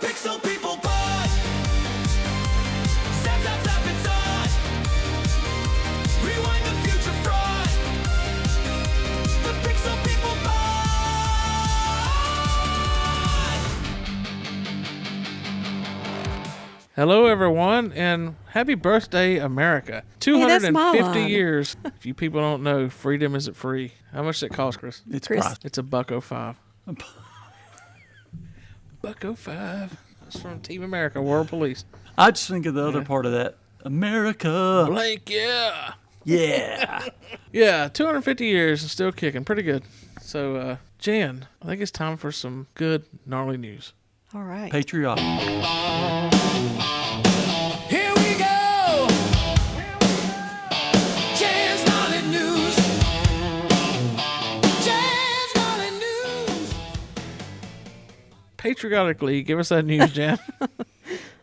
Pixel People Pod. Zap, zap, zap, it's on. Rewind the future fraud. The Pixel People Pod. Hello, everyone, and happy birthday, America. 250 mine. years. If you people don't know, freedom isn't free. How much does it cost, Chris? It's Chris. price. It's $1.05. $1.05. That's from Team America, World Police. I just think of the other part of that. America. Blank, yeah. Yeah. Yeah, 250 years and still kicking. Pretty good. So, Jan, I think it's time for some good, gnarly news. All right. Patriotic. Here we go. Jan's Gnarly News. Jan's Gnarly News. Patriotically, give us that news, Jan.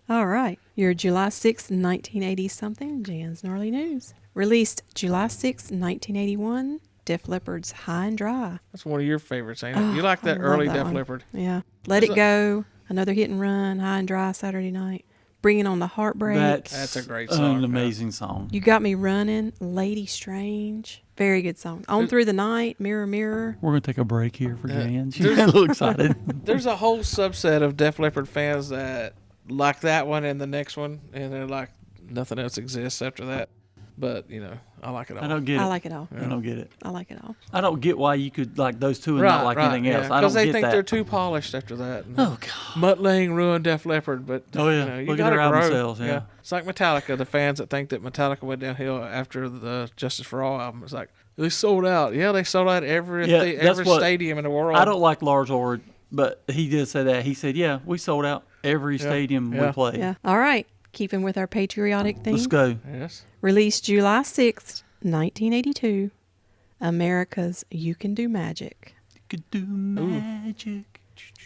All right. Your July 6, 1980-something, Jan's Gnarly News. Released July 6, 1981, Def Leppard's High and Dry. That's one of your favorites, ain't it? You Oh, like that I love early that Def one. Leppard. Yeah. Let It Go, Another Hit and Run, High and Dry, Saturday Night. Bringing on the Heartbreak. That's a great song, An yeah. amazing song. You Got Me Running, Lady Strange. Very good song. On Through the Night, Mirror, Mirror. We're going to take a break here for Jan. She's there's- a little excited. There's a whole subset of Def Leppard fans that like that one and the next one, and they're like, nothing else exists after that. But, you know, I like it all. I don't get it. I like it all. I don't get it. I like it all. I don't get why you could like those two and not like anything else. I don't Because they get think that. they're too polished after that. And Oh, God. Mutt Lange ruined Def Leppard, but Oh, yeah. you know, you Look at gotta their album grow. sales, yeah. It's like Metallica. The fans that think that Metallica went downhill after the Justice for All album. It's like, they sold out. Yeah, they sold out every that's what- stadium in the world. I don't like Lars Ulrich, but he did say that. He said, yeah, we sold out every stadium we Yeah. played. Yeah. All right. Keeping with our patriotic theme. Let's go. Yes. Released July 6th, 1982, America's You Can Do Magic. Could do magic.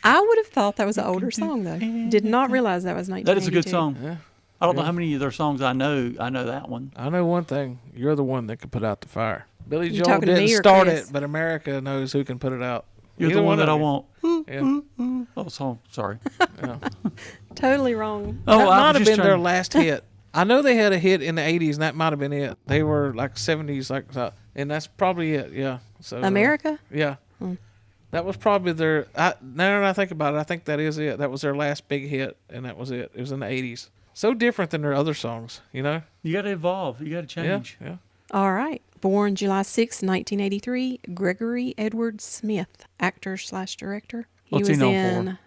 I would have thought that was an older song, though. Did not realize that was 1982. That is a good song. Yeah. I don't know how many of their songs I know. I know that one. I know one thing. You're the one that can put out the fire. Billy You Joel talking to didn't me or start Chris? it, but America knows who can put it out. You're Either the one that I of you. want. Yeah. Oh, song. Sorry. Totally wrong. Oh, That I might was have just been their trying. last hit. I know they had a hit in the 80s, and that might have been it. They were like 70s, and that's probably it. Yeah. So America? yeah. That was probably their. Now that I think about it, I think that is it. That was their last big hit, and that was it. It was in the 80s. So different than their other songs, you know? You got to evolve. You got to Yeah. change. Yeah. All right. Born July 6, 1983, Gregory Edward Smith, actor/director. He What's he was known in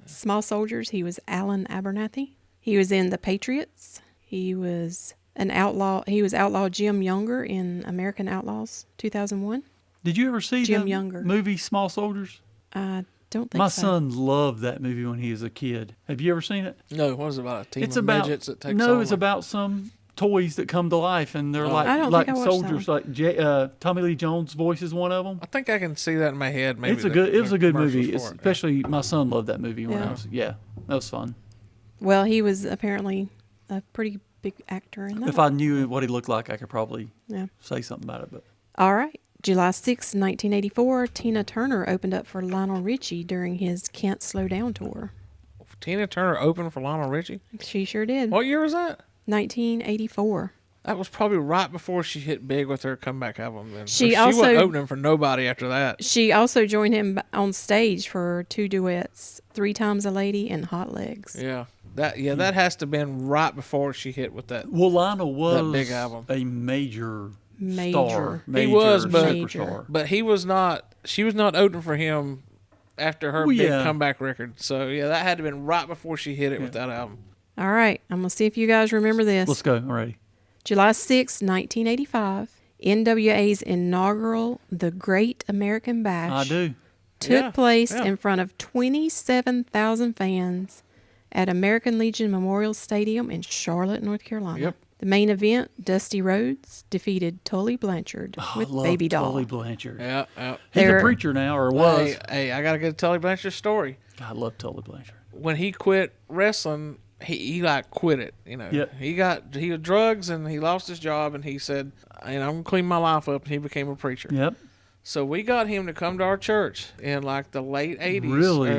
Small Soldiers. He was Alan Abernathy. He was in The Patriots. He was an outlaw. He was outlaw Jim Younger in American Outlaws 2001. Did you ever see Jim the Younger. movie Small Soldiers? I don't think My so. son loved that movie when he was a kid. Have you ever seen it? No, what was it about? A team It's of about midgets that takes no. on It's one? about some toys that come to life, and they're I don't like think I watched that soldiers. one. Like Tommy Lee Jones' voice is one of them. I think I can see that in my head. Maybe It's a good. It was a good commercials movie. for It's, it, yeah. especially my son loved that movie when Yeah. I was. Yeah, that was fun. Well, he was apparently a pretty big actor in that. If I knew what he looked like, I could probably Yeah. say something about it. But All right. July 6, 1984, Tina Turner opened up for Lionel Richie during his Can't Slow Down tour. Tina Turner opened for Lionel Richie. She sure did. What year was that? 1984. That was probably right before she hit big with her comeback album. Then She she also- wasn't opening for nobody after that. She also joined him on stage for 2 duets, 3 Times a Lady and Hot Legs. Yeah, that has to have been right before she hit with that. well, Lionel was big album. a major Major. star. He Major was, but- superstar. But he was not. She was not opening for him after her Well, big yeah. comeback record. So yeah, that had to have been right before she hit it with that album. All right. I'm going to see if you guys remember this. Let's go already. July 6, 1985, NWA's inaugural The Great American Bash I do. took Yeah, place yeah. in front of 27,000 fans at American Legion Memorial Stadium in Charlotte, North Carolina. Yep. The main event, Dusty Rhodes defeated Tully Blanchard with I love Baby Doll. Tully Blanchard. Yeah, yeah. He's They're- a preacher now, or was. Hey, I gotta get Tully Blanchard's story. I love Tully Blanchard. When he quit wrestling, he like quit it. You know, Yep. he had drugs and he lost his job, and he said, "And I'm gonna clean my life up." And he became a preacher. Yep. So we got him to come to our church in like the late 80s. Really?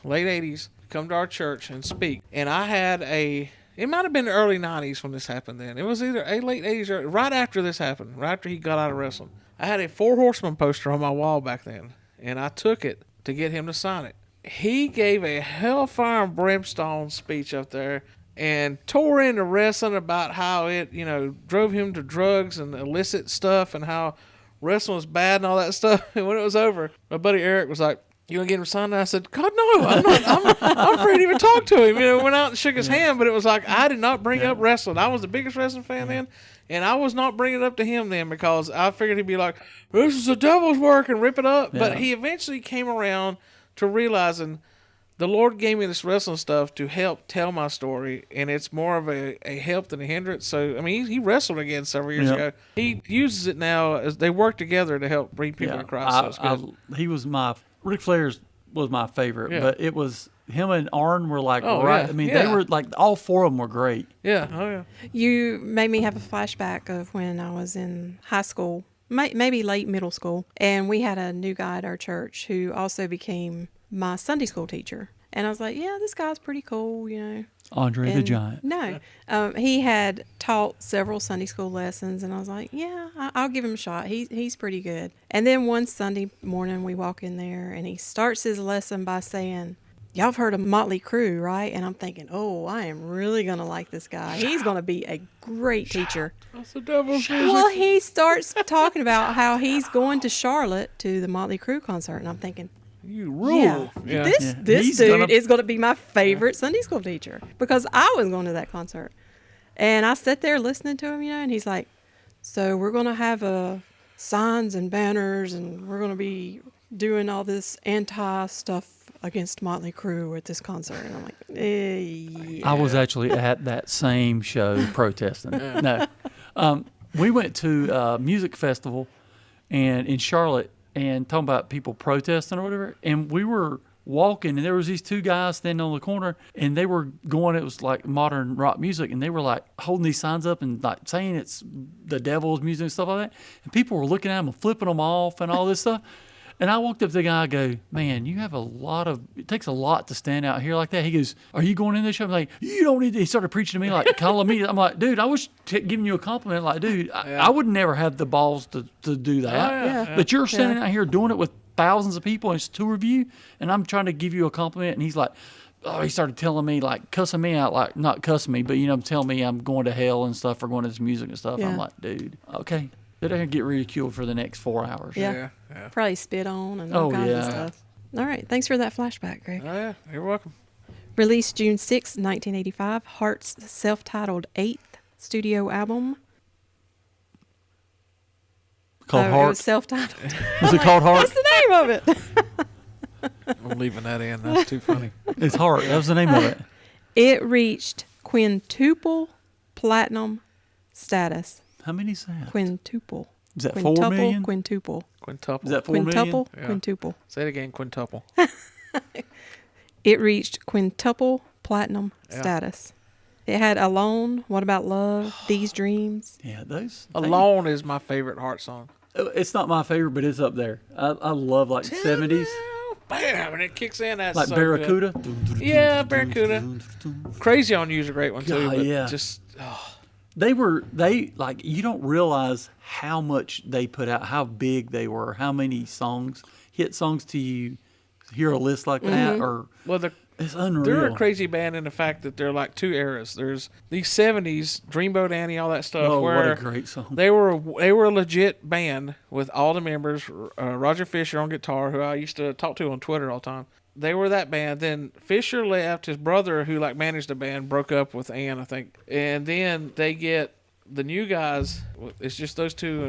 Late 80s. come to our church and speak. And I had it might have been the early 90s when this happened then. It was either late 80s or right after this happened, right after he got out of wrestling. I had a Four Horsemen poster on my wall back then, and I took it to get him to sign it. He gave a hellfire and brimstone speech up there and tore into wrestling about how it, drove him to drugs and illicit stuff and how wrestling was bad and all that stuff. And when it was over, my buddy Eric was like, "You want to get him signed?" And I said, "God, no, I'm not. I'm afraid to even talk to him." Went out and shook his hand, but it was like I did not bring up wrestling. I was the biggest wrestling fan then, and I was not bringing it up to him then because I figured he'd be like, "This is the devil's work," and rip it up. Yeah. But he eventually came around to realizing the Lord gave me this wrestling stuff to help tell my story, and it's more of a help than a hindrance. So, I mean, he wrestled again several years ago. He uses it now as they work together to help bring people to Christ. So it's good. He was Ric Flair's was my favorite, Yeah. but it was him and Arn were like, Oh, right. yeah, I mean, yeah. they were like, all four of them were great. Yeah, oh yeah. You made me have a flashback of when I was in high school, maybe late middle school, and we had a new guy at our church who also became my Sunday school teacher. And I was like, yeah, this guy's pretty cool. Andre the And Giant. No, he had taught several Sunday school lessons, and I was like, yeah, I'll give him a shot. He's pretty good. And then one Sunday morning, we walk in there, and he starts his lesson by saying, "Y'all have heard of Motley Crue, right?" And I'm thinking, oh, I am really going to like this guy. He's going to be a great teacher. That's the devil's music. Well, he starts talking about how he's going to Charlotte to the Motley Crue concert, and I'm thinking, You rule. yeah, this He's dude is going to be my favorite Sunday school teacher because I was going to that concert. And I sat there listening to him, and he's like, "So we're going to have signs and banners, and we're going to be doing all this anti stuff against Motley Crue at this concert." And I'm like, yeah. I was actually at that same show protesting. No. We went to a music festival and in Charlotte and talking about people protesting or whatever. And we were walking and there was these two guys standing on the corner and they were going, it was like modern rock music. And they were like holding these signs up and like saying it's the devil's music and stuff like that. And people were looking at them and flipping them off and all this stuff. And I walked up to the guy, I go, "Man, you have it takes a lot to stand out here like that." He goes, "Are you going in this show?" I'm like, "You don't need to." He started preaching to me, like, calling me. I'm like, "Dude, I was giving you a compliment." Like, dude, I would never have the balls to do that. Oh, yeah. But you're standing out here doing it with thousands of people, and it's two of you, and I'm trying to give you a compliment. And he's like, he started telling me, like, cussing me out, like, not cussing me, but, telling me I'm going to hell and stuff for going to this music and stuff. Yeah. I'm like, dude, okay. They're going to get ridiculed for the next 4 hours. Yeah. Yeah. Probably spit on and all kinds of yeah. stuff. All right. Thanks for that flashback, Greg. Oh, yeah. You're welcome. Released June 6, 1985, Heart's self-titled 8th studio album. Called It Heart. was self-titled. Was it called Heart? What's the name of it? I'm leaving that in. That's too funny. It's Heart. That was the name of it. It reached quintuple platinum status. How many is that? Quintuple. Is that 4 million? Quintuple. Quintuple. Is that 4 million? Quintuple. Yeah. Quintuple. Say it again. Quintuple. It reached quintuple platinum Yeah. status. It had Alone, What About Love, These Dreams. Yeah, those. Alone is my favorite Heart song. It's not my favorite, but it's up there. I love like 70s. Bam, and it kicks in. That's Like so Barracuda. Good. Yeah, Barracuda. Crazy on You's a great one too. God, But yeah. just They like, you don't realize how much they put out, how big they were, how many hit songs to you hear a list like that, or well, it's unreal. they're a crazy band in the fact that they're like two eras. There's these '70s, Dreamboat Annie, all that stuff. Oh, where what a great song. They were a legit band with all the members. Roger Fisher on guitar, who I used to talk to on Twitter all the time. They were that band. Then Fisher left. His brother, who like managed the band, broke up with Ann, I think. And then they get the new guys. It's just those two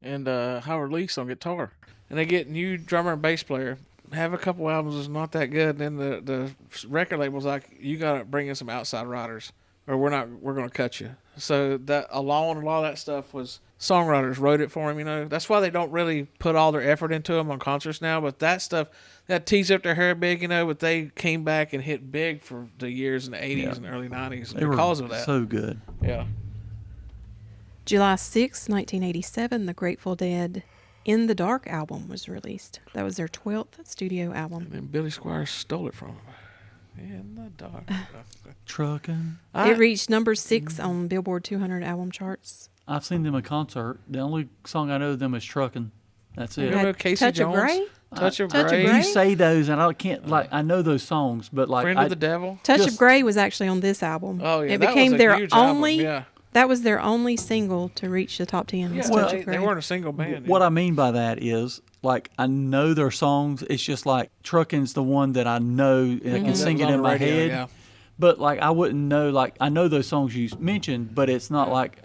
and Howard Leese on guitar. And they get new drummer and bass player. Have a couple albums is not that good. And then the record label's like, you gotta bring in some outside writers, or we're gonna cut you. So that Alone and a lot of that stuff was songwriters wrote it for him. That's why they don't really put all their effort into them on concerts now. But that stuff, that teased up their hair big, but they came back and hit big for the years in the 80s and early 90s They because were of that. so good. Yeah. July 6, 1987, the Grateful Dead In the Dark album was released. That was their 12th studio album. And then Billy Squires stole it from him. In the dark. Trucking. It reached number 6 on Billboard 200 album charts. I've seen them in concert. The only song I know of them is Truckin'. That's it. Remember Casey Touch Jones? of Grey? Touch of Touch of Grey. Grey? You say those, and I can't I know those songs, but like Friend of the Devil. Touch Just- of Grey was actually on this album. Oh, yeah, It that was became a their huge album, only. yeah. That was their only single to reach the top 10. was Yeah, Touch they, of Grey. they weren't a single band. What I mean by that is, like, I know their songs. It's just like Truckin's the one that I know and I can That sing was it on in the my radio, head. yeah. But like, I wouldn't know. Like, I know those songs you mentioned, but it's not like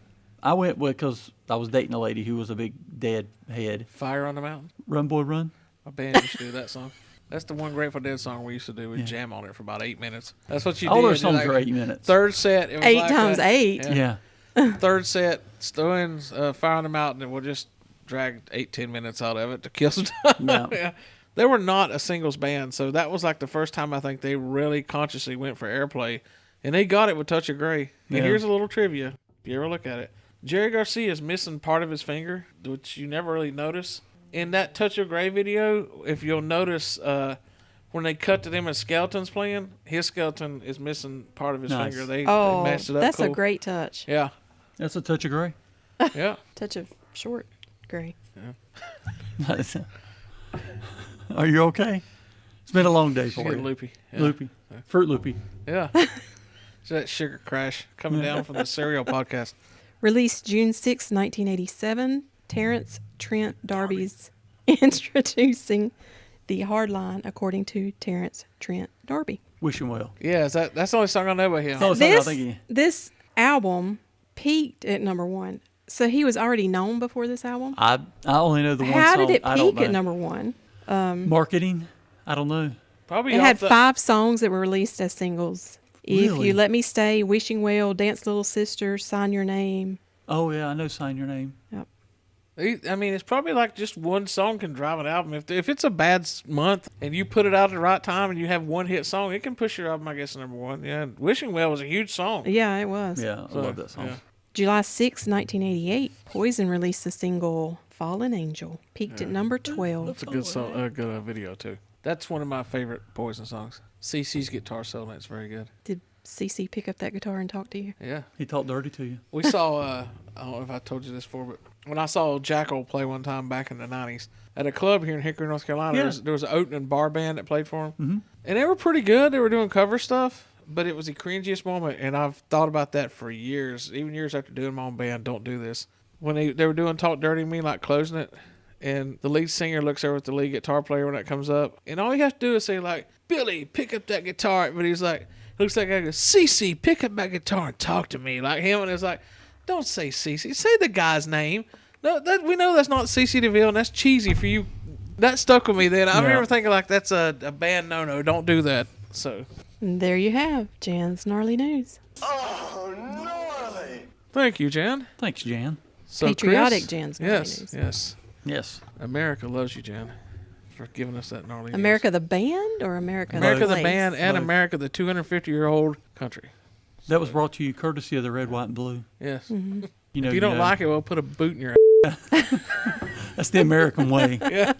I went with because I was dating a lady who was a big Dead head. Fire on the Mountain. Run, boy, run. My band used to do that song. That's the one Grateful Dead song we used to do. We'd jam on it for about 8 minutes. That's what you All did. their songs Like, are 8 minutes. Third set. It was 8 like times that. 8. Yeah. Third set, Stone's Fire on the Mountain, and we'll just drag 8-10 minutes out of it to kill some time. Yeah. Yeah. They were not a singles band, so that was like the first time I think they really consciously went for airplay. And they got it with Touch of Grey. And Yeah. here's a little trivia, if you ever look at it. Jerry Garcia is missing part of his finger, which you never really notice. In that Touch of Grey video, if you'll notice, when they cut to them as skeletons playing, his skeleton is missing part of his Nice. finger. They Oh, matched it up that's cool. a great touch. Yeah, That's a touch of gray. yeah. Touch of short gray. Are you okay? It's been a long day She's for getting you. loopy. Yeah. Loopy. Fruit Loopy. Yeah. It's that sugar crash coming down from the Serial podcast. Released June 6, 1987, Terrence Trent D'Arby's introducing the hard line according to Terrence Trent D'Arby. Wish him well. Yeah, that's the only song I know by him. Oh, sorry, I This, think he- this album peaked at number 1. So he was already known before this album. I only know the one How song. did it I don't peak at know. number 1? Marketing? I don't know. Probably It off had the- 5 songs that were released as singles. If Really? You Let Me Stay, Wishing Well, Dance Little Sister, Sign Your Name. Oh yeah, I know. Sign Your Name. Yep. I mean, it's probably like just one song can drive an album. If it's a bad month and you put it out at the right time and you have one hit song, it can push your album, I guess, to number 1. Yeah, Wishing Well was a huge song. Yeah, it was. Yeah, I love that song. yeah. July 6, 1988, Poison released the single Fallen Angel, peaked at number 12. It's a good song, good video too. That's one of my favorite Poison songs. CC's guitar solo, it's very good. Did CC pick up that guitar and talk to you? Yeah. He talked dirty to you. We saw, I don't know if I told you this before, but when I saw Jackal play one time back in the 90s at a club here in Hickory, North Carolina, Yeah. there was an opening bar band that played for him. Mm-hmm. And they were pretty good. They were doing cover stuff, but it was the cringiest moment. And I've thought about that for years, even years after doing my own band. Don't do this. When they were doing Talk Dirty to Me, like closing it, and the lead singer looks over at the lead guitar player when that comes up, and all you have to do is say, like, Billy, pick up that guitar. But he's like, looks like I go, Cece, pick up that guitar and talk to me. Like him, and it's like, don't say Cece. Say the guy's name. No, we know that's not Cece DeVille, and that's cheesy for you. That stuck with me then. I Yeah. remember thinking, like, that's a band no-no. Don't do that. So, And there you have Jan's Gnarly News. thank you, Jan. Thanks, Jan. So, Patriotic Chris, Jan's Gnarly Yes, News. yes. Yes. America loves you, Jan, for giving us that gnarly news. America the band or America, America the place? band, and Both. America the 250-year-old country. That was brought to you courtesy of the Red, White, and Blue. Yes. You know, If you don't like it, we'll put a boot in your That's the American way. Yeah.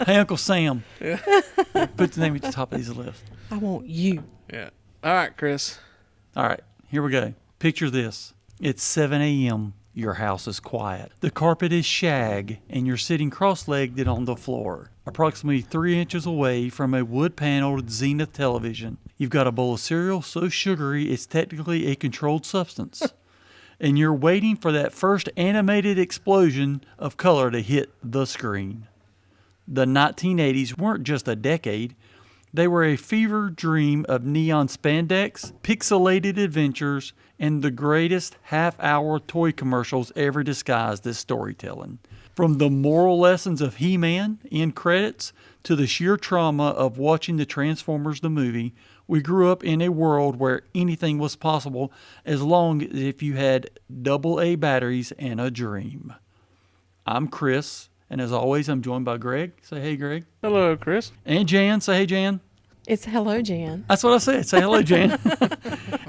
Hey, Uncle Sam. Put the name at the top of these list. I want you. Yeah. All right, Chris. All right, here we go. Picture this. It's 7 a.m. Your house is quiet. The carpet is shag, and you're sitting cross-legged on the floor, approximately 3 inches away from a wood-paneled Zenith television. You've got a bowl of cereal so sugary it's technically a controlled substance. And you're waiting for that first animated explosion of color to hit the screen. The 1980s weren't just a decade. They were a fever dream of neon spandex, pixelated adventures, and the greatest half-hour toy commercials ever disguised as storytelling. From the moral lessons of He-Man in credits to the sheer trauma of watching the Transformers the movie, we grew up in a world where anything was possible as long as if you had AA batteries and a dream. I'm Chris, and as always, I'm joined by Greg. Say hey, Greg. Hello, Chris. And Jan. Say hey, Jan. It's Hello, Jan. That's what I said. Say hello, Jan.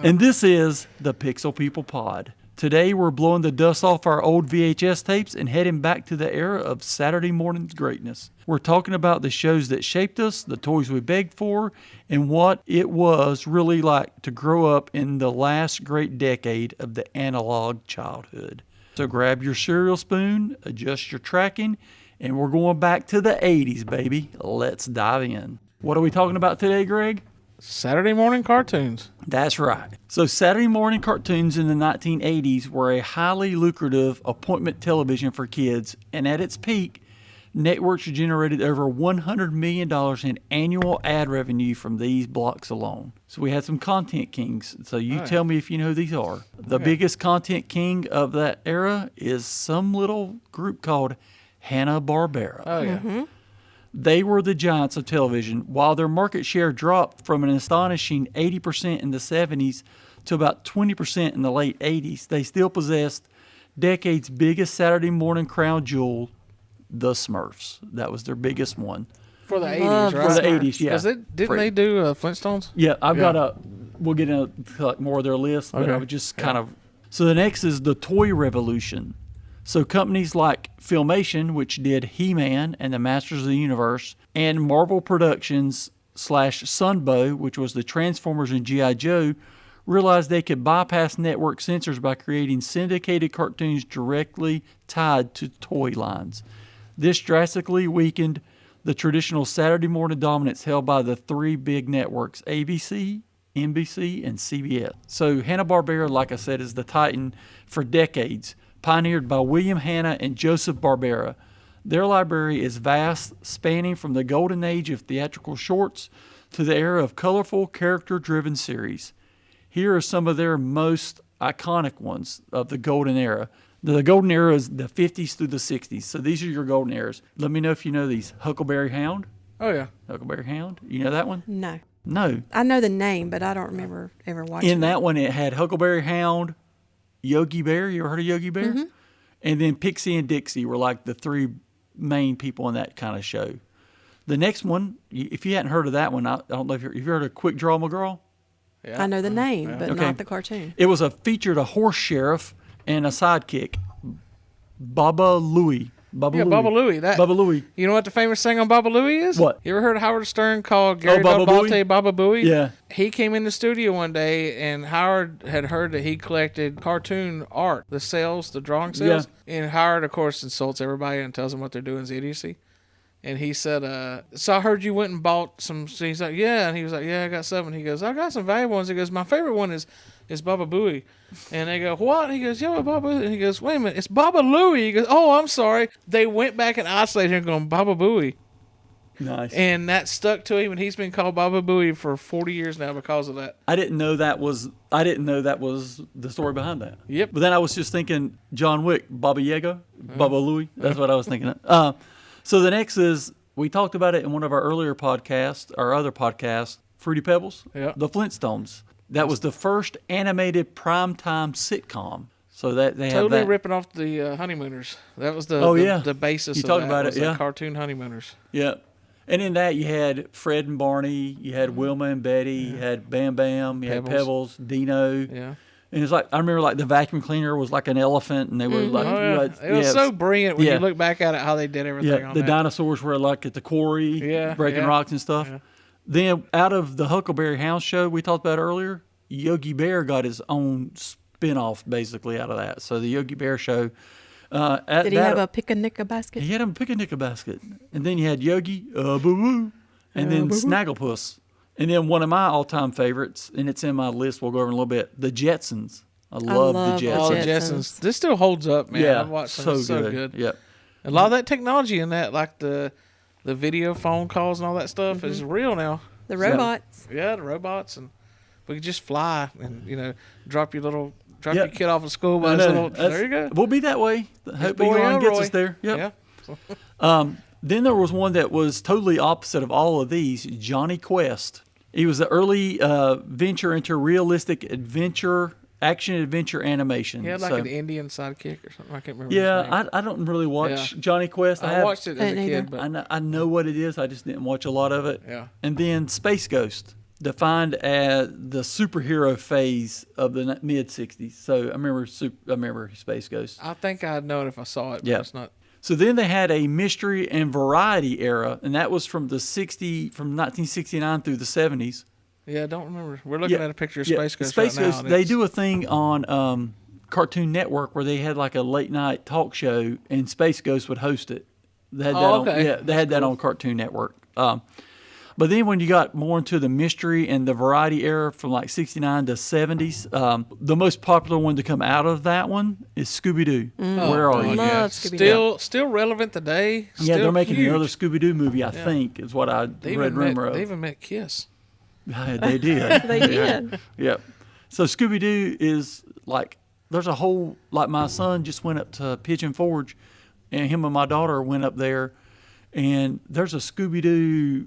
And this is the Pixel People Pod. Today, we're blowing the dust off our old VHS tapes and heading back to the era of Saturday morning's greatness. We're talking about the shows that shaped us, the toys we begged for, and what it was really like to grow up in the last great decade of the analog childhood. So grab your cereal spoon, adjust your tracking, and we're going back to the 80s, baby. Let's dive in. What are we talking about today, Greg? Saturday morning cartoons. That's right. So Saturday morning cartoons in the 1980s were a highly lucrative appointment television for kids, and at its peak, networks generated over $100 million in annual ad revenue from these blocks alone. So we had some content kings. So you tell me if you know who these are. The biggest content king of that era is some little group called Hanna-Barbera. Oh, yeah. They were the giants of television. While their market share dropped from an astonishing 80% in the 70s to about 20% in the late 80s, they still possessed decade's biggest Saturday morning crown jewel, the Smurfs. That was their biggest one. For the 80s, Love right? For the Smurfs. 80s, yeah. Because didn't they do Flintstones? Yeah, I've Yeah. got we'll get into like more of their list, but Okay. I would just kind of. So the next is the toy revolution. So companies like Filmation, which did He-Man and the Masters of the Universe, and Marvel Productions / Sunbow, which was the Transformers and G.I. Joe, realized they could bypass network censors by creating syndicated cartoons directly tied to toy lines. This drastically weakened the traditional Saturday morning dominance held by the three big networks, ABC, NBC, and CBS. So Hanna-Barbera, like I said, is the titan for decades, pioneered by William Hanna and Joseph Barbera. Their library is vast, spanning from the golden age of theatrical shorts to the era of colorful, character-driven series. Here are some of their most iconic ones of the golden era. The golden era is the 50s through the 60s. So these are your golden eras. Let me know if you know these. Huckleberry Hound. Oh, yeah. Huckleberry Hound. You know that one? No. No. I know the name, but I don't remember ever watching In it. that one, it had Huckleberry Hound, Yogi Bear. You ever heard of Yogi Bear? Mm-hmm. And then Pixie and Dixie were like the three main people in that kind of show. The next one, if you hadn't heard of that one, I don't know if you've heard of Quick Draw McGraw. Yeah. I know the name, but Okay. not the cartoon. It was featured a horse sheriff and a sidekick, Baba Louie. Yeah, Baba Louie. Baba Louie. You know what the famous thing on Baba Louie is? What? You ever heard Howard Stern call Gary Baba Del Botte Booey? Baba Booey? Yeah. He came in the studio one day, and Howard had heard that he collected cartoon art, the sales, the drawing sales. And Howard, of course, insults everybody and tells them what they're doing is idiocy. And he said, so I heard you went and bought some. So he's like, yeah. And he was like, yeah, I got 7. He goes, I got some valuable ones. He goes, my favorite one is Baba Booey. And they go, what? He goes, yeah, Baba Booey. And he goes, wait a minute, it's Baba Louie. He goes, oh, I'm sorry. They went back and isolated him going, Baba Booey. Nice. And that stuck to him, and he's been called Baba Booey for 40 years now because of that. I didn't know that was the story behind that. Yep. But then I was just thinking John Wick, Baba Yaga, Baba Louie. That's what I was thinking of. So the next is, we talked about it in one of our earlier podcasts, our other podcast, Fruity Pebbles, Yeah. The Flintstones. That was the first animated primetime sitcom. So that they have Totally that. ripping off the Honeymooners. That was the, Oh, yeah. the basis You of talked that, about was it, the yeah. cartoon Honeymooners. Yeah. And in that, you had Fred and Barney, you had Wilma and Betty, you had Bam Bam, you had Pebbles. Pebbles, Dino. Yeah. And it's like, I remember like the vacuum cleaner was like an elephant, and they were like, Oh, yeah. like- It was yeah, so brilliant when yeah. you look back at it, how they did everything yeah, on the that. dinosaurs were like at the quarry, Yeah, breaking yeah, rocks and stuff. yeah. Then out of the Huckleberry Hound show we talked about earlier, Yogi Bear got his own spin-off basically out of that. So the Yogi Bear show. Did he have a picnic basket? He had a picnic basket. And then you had Yogi, boo-boo, and then Boo-boo. Snagglepuss. And then one of my all-time favorites, and it's in my list, we'll go over in a little bit, the Jetsons. I love love the the Jetsons. Oh, the Jetsons. Jetsons. This still holds up, man. Yeah, I've watched them. It's so good. Yep. A lot of that technology in that, like the video phone calls and all that stuff, is real now. The robots. Yeah, the robots, and we could just fly and drop your Yep. your kid off of school I bus. know. There you go. We'll be that way. Hope Boy Elon gets Elroy. us there. Yep. Yeah. Then there was one that was totally opposite of all of these, Johnny Quest. He was the early venture into realistic action-adventure animation. He had like So- an Indian sidekick or something. I can't remember. his yeah, name. I don't really watch Yeah. Johnny Quest. I have- watched it as a Ain't kid, either. but I know what it is. I just didn't watch a lot of it. Yeah. And then Space Ghost. defined as the superhero phase of the mid '60s. So I remember Space Ghost. I think I'd know it if I saw it, but Yeah. it's not. So then they had a mystery and variety era, and that was from 1969 through the 70s. Yeah, I don't remember. We're looking at a picture of Yeah, Space Ghost Space right now. Ghost, and they it's- do a thing on Cartoon Network where they had like a late night talk show, and Space Ghost would host it. They had that on, okay. yeah, they had that on Cartoon Network. But then when you got more into the mystery and the variety era from like 69 to 70s, the most popular one to come out of that one is Scooby-Doo. Where are Oh, you? Love yeah. Scooby-Doo. Still relevant today. Yeah, Still they're making huge. another Scooby-Doo movie, I think, is what I They read even met, rumor of. they even met Kiss. Yeah, they did. They did. Yeah. So Scooby Doo is like, there's a whole, like my son just went up to Pigeon Forge and him and my daughter went up there and there's a Scooby Doo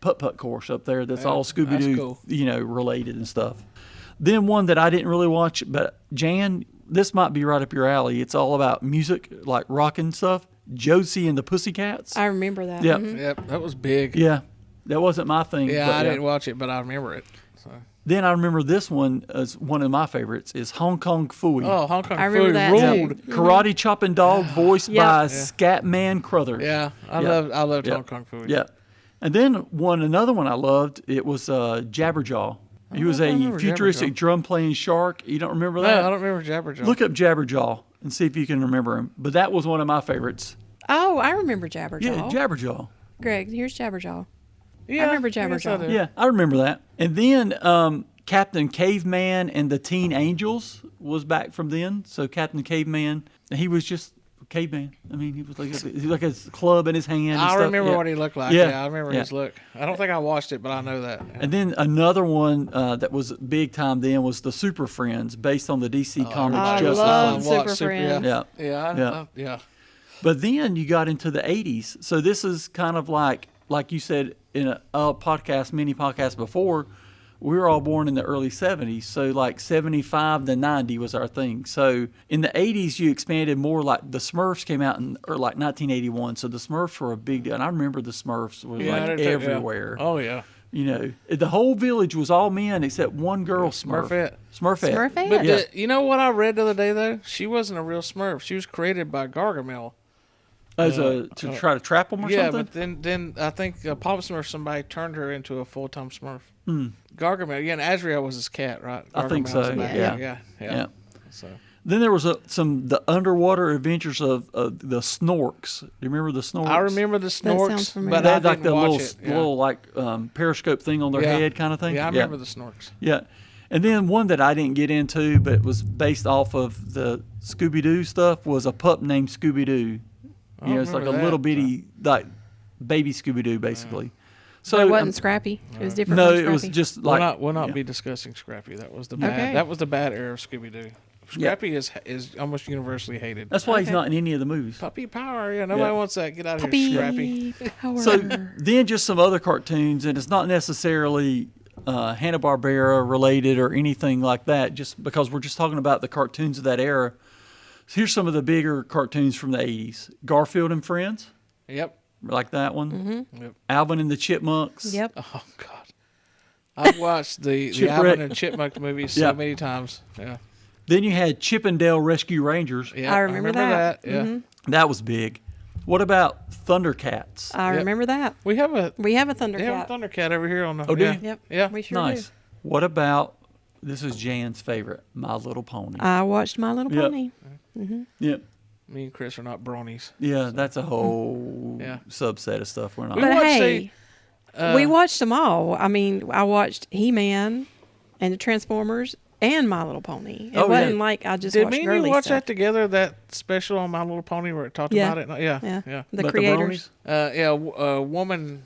putt-putt course up there that's all Scooby Doo, cool. related and stuff. Then one that I didn't really watch, but Jan, this might be right up your alley. It's all about music, like rock and stuff. Josie and the Pussycats. I remember that. Yep. Mhm. Yep, that was big. Yeah. That wasn't my thing. Yeah, but I didn't watch it, but I remember it. So. Then I remember this one as one of my favorites is Hong Kong Phooey. Oh, Hong Kong I remember Phooey that ruled. too. Karate chopping dog voiced Yep. by Yeah. Scatman Crothers. Yeah, I Yeah. loved Yeah. Hong Kong Phooey. Yeah. And then another one I loved, it was Jabberjaw. He was I a remember futuristic Jabberjaw. drum playing shark. You don't remember No, that? I don't remember Jabberjaw. Look up Jabberjaw and see if you can remember him. But that was one of my favorites. Oh, I remember Jabberjaw. Yeah, Jabberjaw. Greg, here's Jabberjaw. yeah, I remember guess I Jabberjaw. do. Yeah, I remember that. And then Captain Caveman and the Teen Angels was back from then. So Captain Caveman, he was just caveman. I mean, he was like a club in his hand. And I stuff. remember Yeah. what he looked like. Yeah. Yeah, I remember Yeah. his look. I don't think I watched it, but I know that. Yeah. And then another one that was big time then was the Super Friends, based on the DC Comics I Justice love League. Super Watch Friends. Yeah. Yeah, yeah. But then you got into the 80s. So this is kind of like you said in a mini podcast before, we were all born in the early 70s. So like 75 to 90 was our thing. So in the 80s, you expanded more. Like the Smurfs came out in like 1981. So the Smurfs were a big deal. And I remember the Smurfs were Yeah, like I did, everywhere. Yeah. Oh yeah. You know, the whole village was all men except one girl Smurf. Smurfette. Smurfette? But Yeah. you know what I read the other day though? She wasn't a real Smurf. She was created by Gargamel. To try to trap them or Yeah, something? but then I think Papa Smurf, somebody turned her into a full-time Smurf. Hmm. Gargamel, yeah, and Azrael was his cat, right? I think Gargamel's so, the bad yeah. guy. Yeah. Yeah. So Then there was the underwater adventures of the Snorks. Do you remember the Snorks? I remember the sounds Snorks, familiar. but They I had like didn't the watch little, it. Yeah. little like periscope thing on their Yeah. head kind of thing. Yeah, I remember the Snorks. Yeah. And then one that I didn't get into, but was based off of the Scooby-Doo stuff, was a pup named Scooby-Doo. I You know, it's like a remember little that, bitty, like baby Scooby-Doo, basically. So it wasn't um, Scrappy. It was different. no, from it was Scrappy. just We'll like not yeah. be discussing Scrappy. That was the Okay. bad. That was the bad era of Scooby Doo. Scrappy is almost universally hated. That's why he's Okay. not in any of the movies. Puppy power. Yeah, nobody Yeah. wants that. Get out of Puppy here, Scrappy. power. So then just some other cartoons, and it's not necessarily Hanna-Barbera related or anything like that, just because we're just talking about the cartoons of that era. So here's some of the bigger cartoons from the 80s. Garfield and Friends, Yep. like that one. Yep. Alvin and the Chipmunks. Yep. Oh God. I've watched the Shipwreck. Alvin and Chipmunk movies so Yeah. many times. Yeah. Then you had Chippendale Rescue Rangers. Yeah. I remember that. Yeah. That was big. What about Thundercats? I Yep. remember that. We have a We have a Thundercat. Thundercat over here on the. Oh, do yeah. you? Yep. Yeah. We sure Nice. What about, this is Jan's favorite, My Little Pony. do. I watched My Little Yep. Pony. Yep. Me and Chris are not bronies. Yeah, that's a whole Yeah. subset of stuff we're not. We But watched hey, a- we watched them all. I mean, I watched He-Man and the Transformers and My Little Pony. It Oh, yeah. wasn't like I just Did watched me and girly you watch stuff. that together? That special on My Little Pony where it talked Yeah. about it. Yeah. Yeah. Yeah. The About creators. Yeah. A woman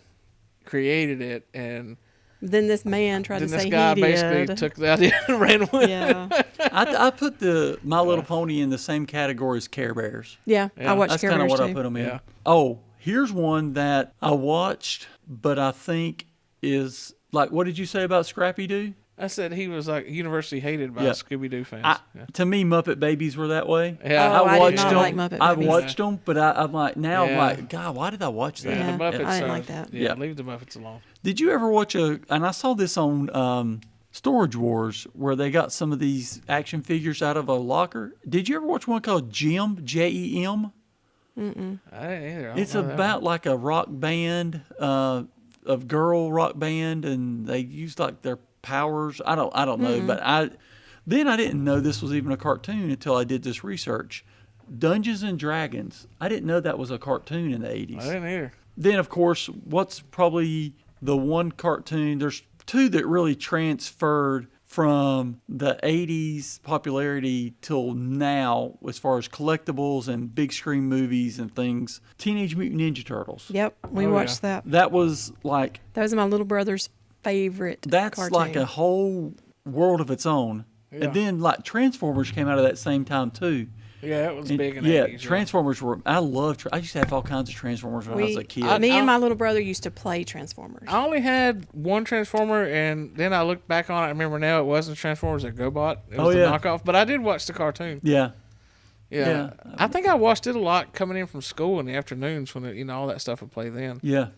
created it, and Then this man tried then to this say guy he basically did. took the idea and ran with it. Yeah. I put the My Little Pony in the same category as Care Bears. Yeah. Yeah. I watched That's Care kind of Bears what too. I put them in. Yeah. Oh, here's one that I watched, but I think is like, what did you say about Scrappy Doo? I said he was like universally hated by Yeah. Scooby Doo fans. Yeah. To me, Muppet Babies were that way. Yeah. Oh, I did watched not them. like Muppet I Babies. watched them, but I'm like, now I'm Yeah. like, God, why did I watch that? Yeah. The Muppets. I didn't like that. Yeah, Yeah. leave the Muppets alone. Did you ever watch and I saw this on Storage Wars, where they got some of these action figures out of a locker. Did you ever watch one called Jem, Jem? I didn't either. I don't It's know that about like a rock band, of girl rock band, and they used like their powers. I don't know, but I didn't know this was even a cartoon until I did this research. Dungeons and Dragons. I didn't know that was a cartoon in the 80s. one. I didn't either. Then, of course, what's probably the one cartoon? There's two that really transferred from the 80s popularity till now as far as collectibles and big screen movies and things. Teenage Mutant Ninja Turtles. Yep, we Oh, watched that. That was like, That was my little brother's favorite. that's cartoon. like a whole world of its own. Yeah. And then like Transformers came out of that same time too. Yeah, it was And, big in the yeah, 80s. Transformers were, I used to have all kinds of Transformers when I was a kid. Me I- and my little brother used to play Transformers. I only had one Transformer, and then I looked back on it. I remember now it wasn't Transformers, a GoBot. It was Oh, the yeah. knockoff. But I did watch the cartoon. Yeah. Yeah. Yeah. I think I watched it a lot coming in from school in the afternoons when all that stuff would play then. Yeah.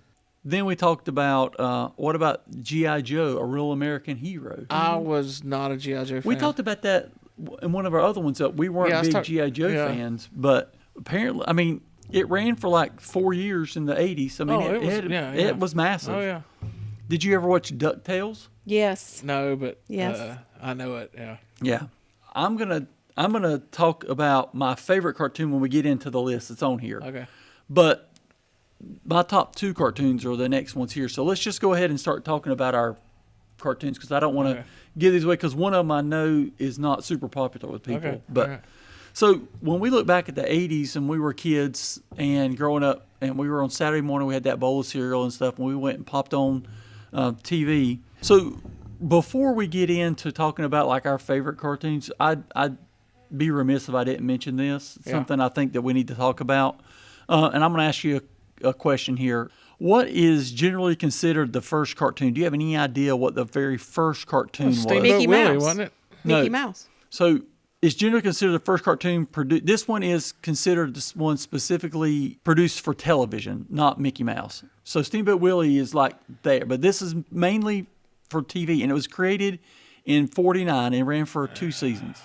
Then we talked about what about G.I. Joe, a real American hero? I was not a G.I. Joe fan. We talked about that in one of our other ones. That we weren't Yeah, I was big G.I. Joe yeah. fans, but apparently, I mean, it ran for like 4 years in the 80s. I mean, Oh, yeah. it was massive. Oh, yeah. Did you ever watch DuckTales? Yes. No, but Yes. I know it, yeah. Yeah. I'm gonna talk about my favorite cartoon when we get into the list that's on here. Okay. But my top two cartoons are the next ones here. So let's just go ahead and start talking about our cartoons, because I don't want to Okay. give these away, because one of them I know is not super popular with people. Okay. But Alright. so when we look back at the 80s and we were kids and growing up, and we were on Saturday morning, we had that bowl of cereal and stuff, and we went and popped on TV. So before we get into talking about like our favorite cartoons, I'd be remiss if I didn't mention this. It's Yeah. something I think that we need to talk about. And I'm going to ask you a question here. What is generally considered the first cartoon? Do you have any idea what the very first cartoon was? Steamboat Mickey Willie, Mouse. wasn't it? Mickey No. Mouse. So it's generally considered the first cartoon produced. This one is considered this one specifically produced for television, not Mickey Mouse. So Steamboat Willie is like there, but this is mainly for TV, and it was created in '49 and ran for 2 seasons.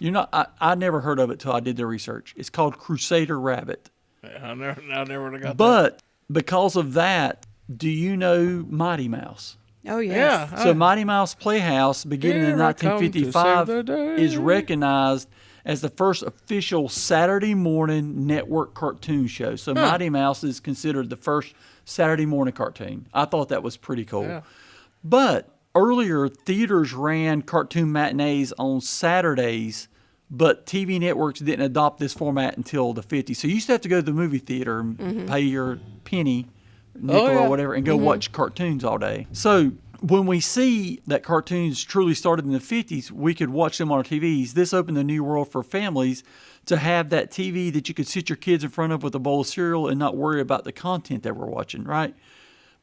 I never heard of it till I did the research. It's called Crusader Rabbit. I never would have got that. But because of that, do you know Mighty Mouse? Oh yes. Yeah. So Mighty Mouse Playhouse, beginning in Here I come to 1955, save the day. is recognized as the first official Saturday morning network cartoon show. So Mighty Mouse is considered the first Saturday morning cartoon. I thought that was pretty cool. Yeah. But earlier, theaters ran cartoon matinees on Saturdays, but TV networks didn't adopt this format until the 50s. So you used to have to go to the movie theater and pay your penny, nickel yeah. or whatever, and go watch cartoons all day. So when we see that cartoons truly started in the 50s, we could watch them on our TVs. This opened a new world for families to have that TV that you could sit your kids in front of with a bowl of cereal and not worry about the content that we're watching, right?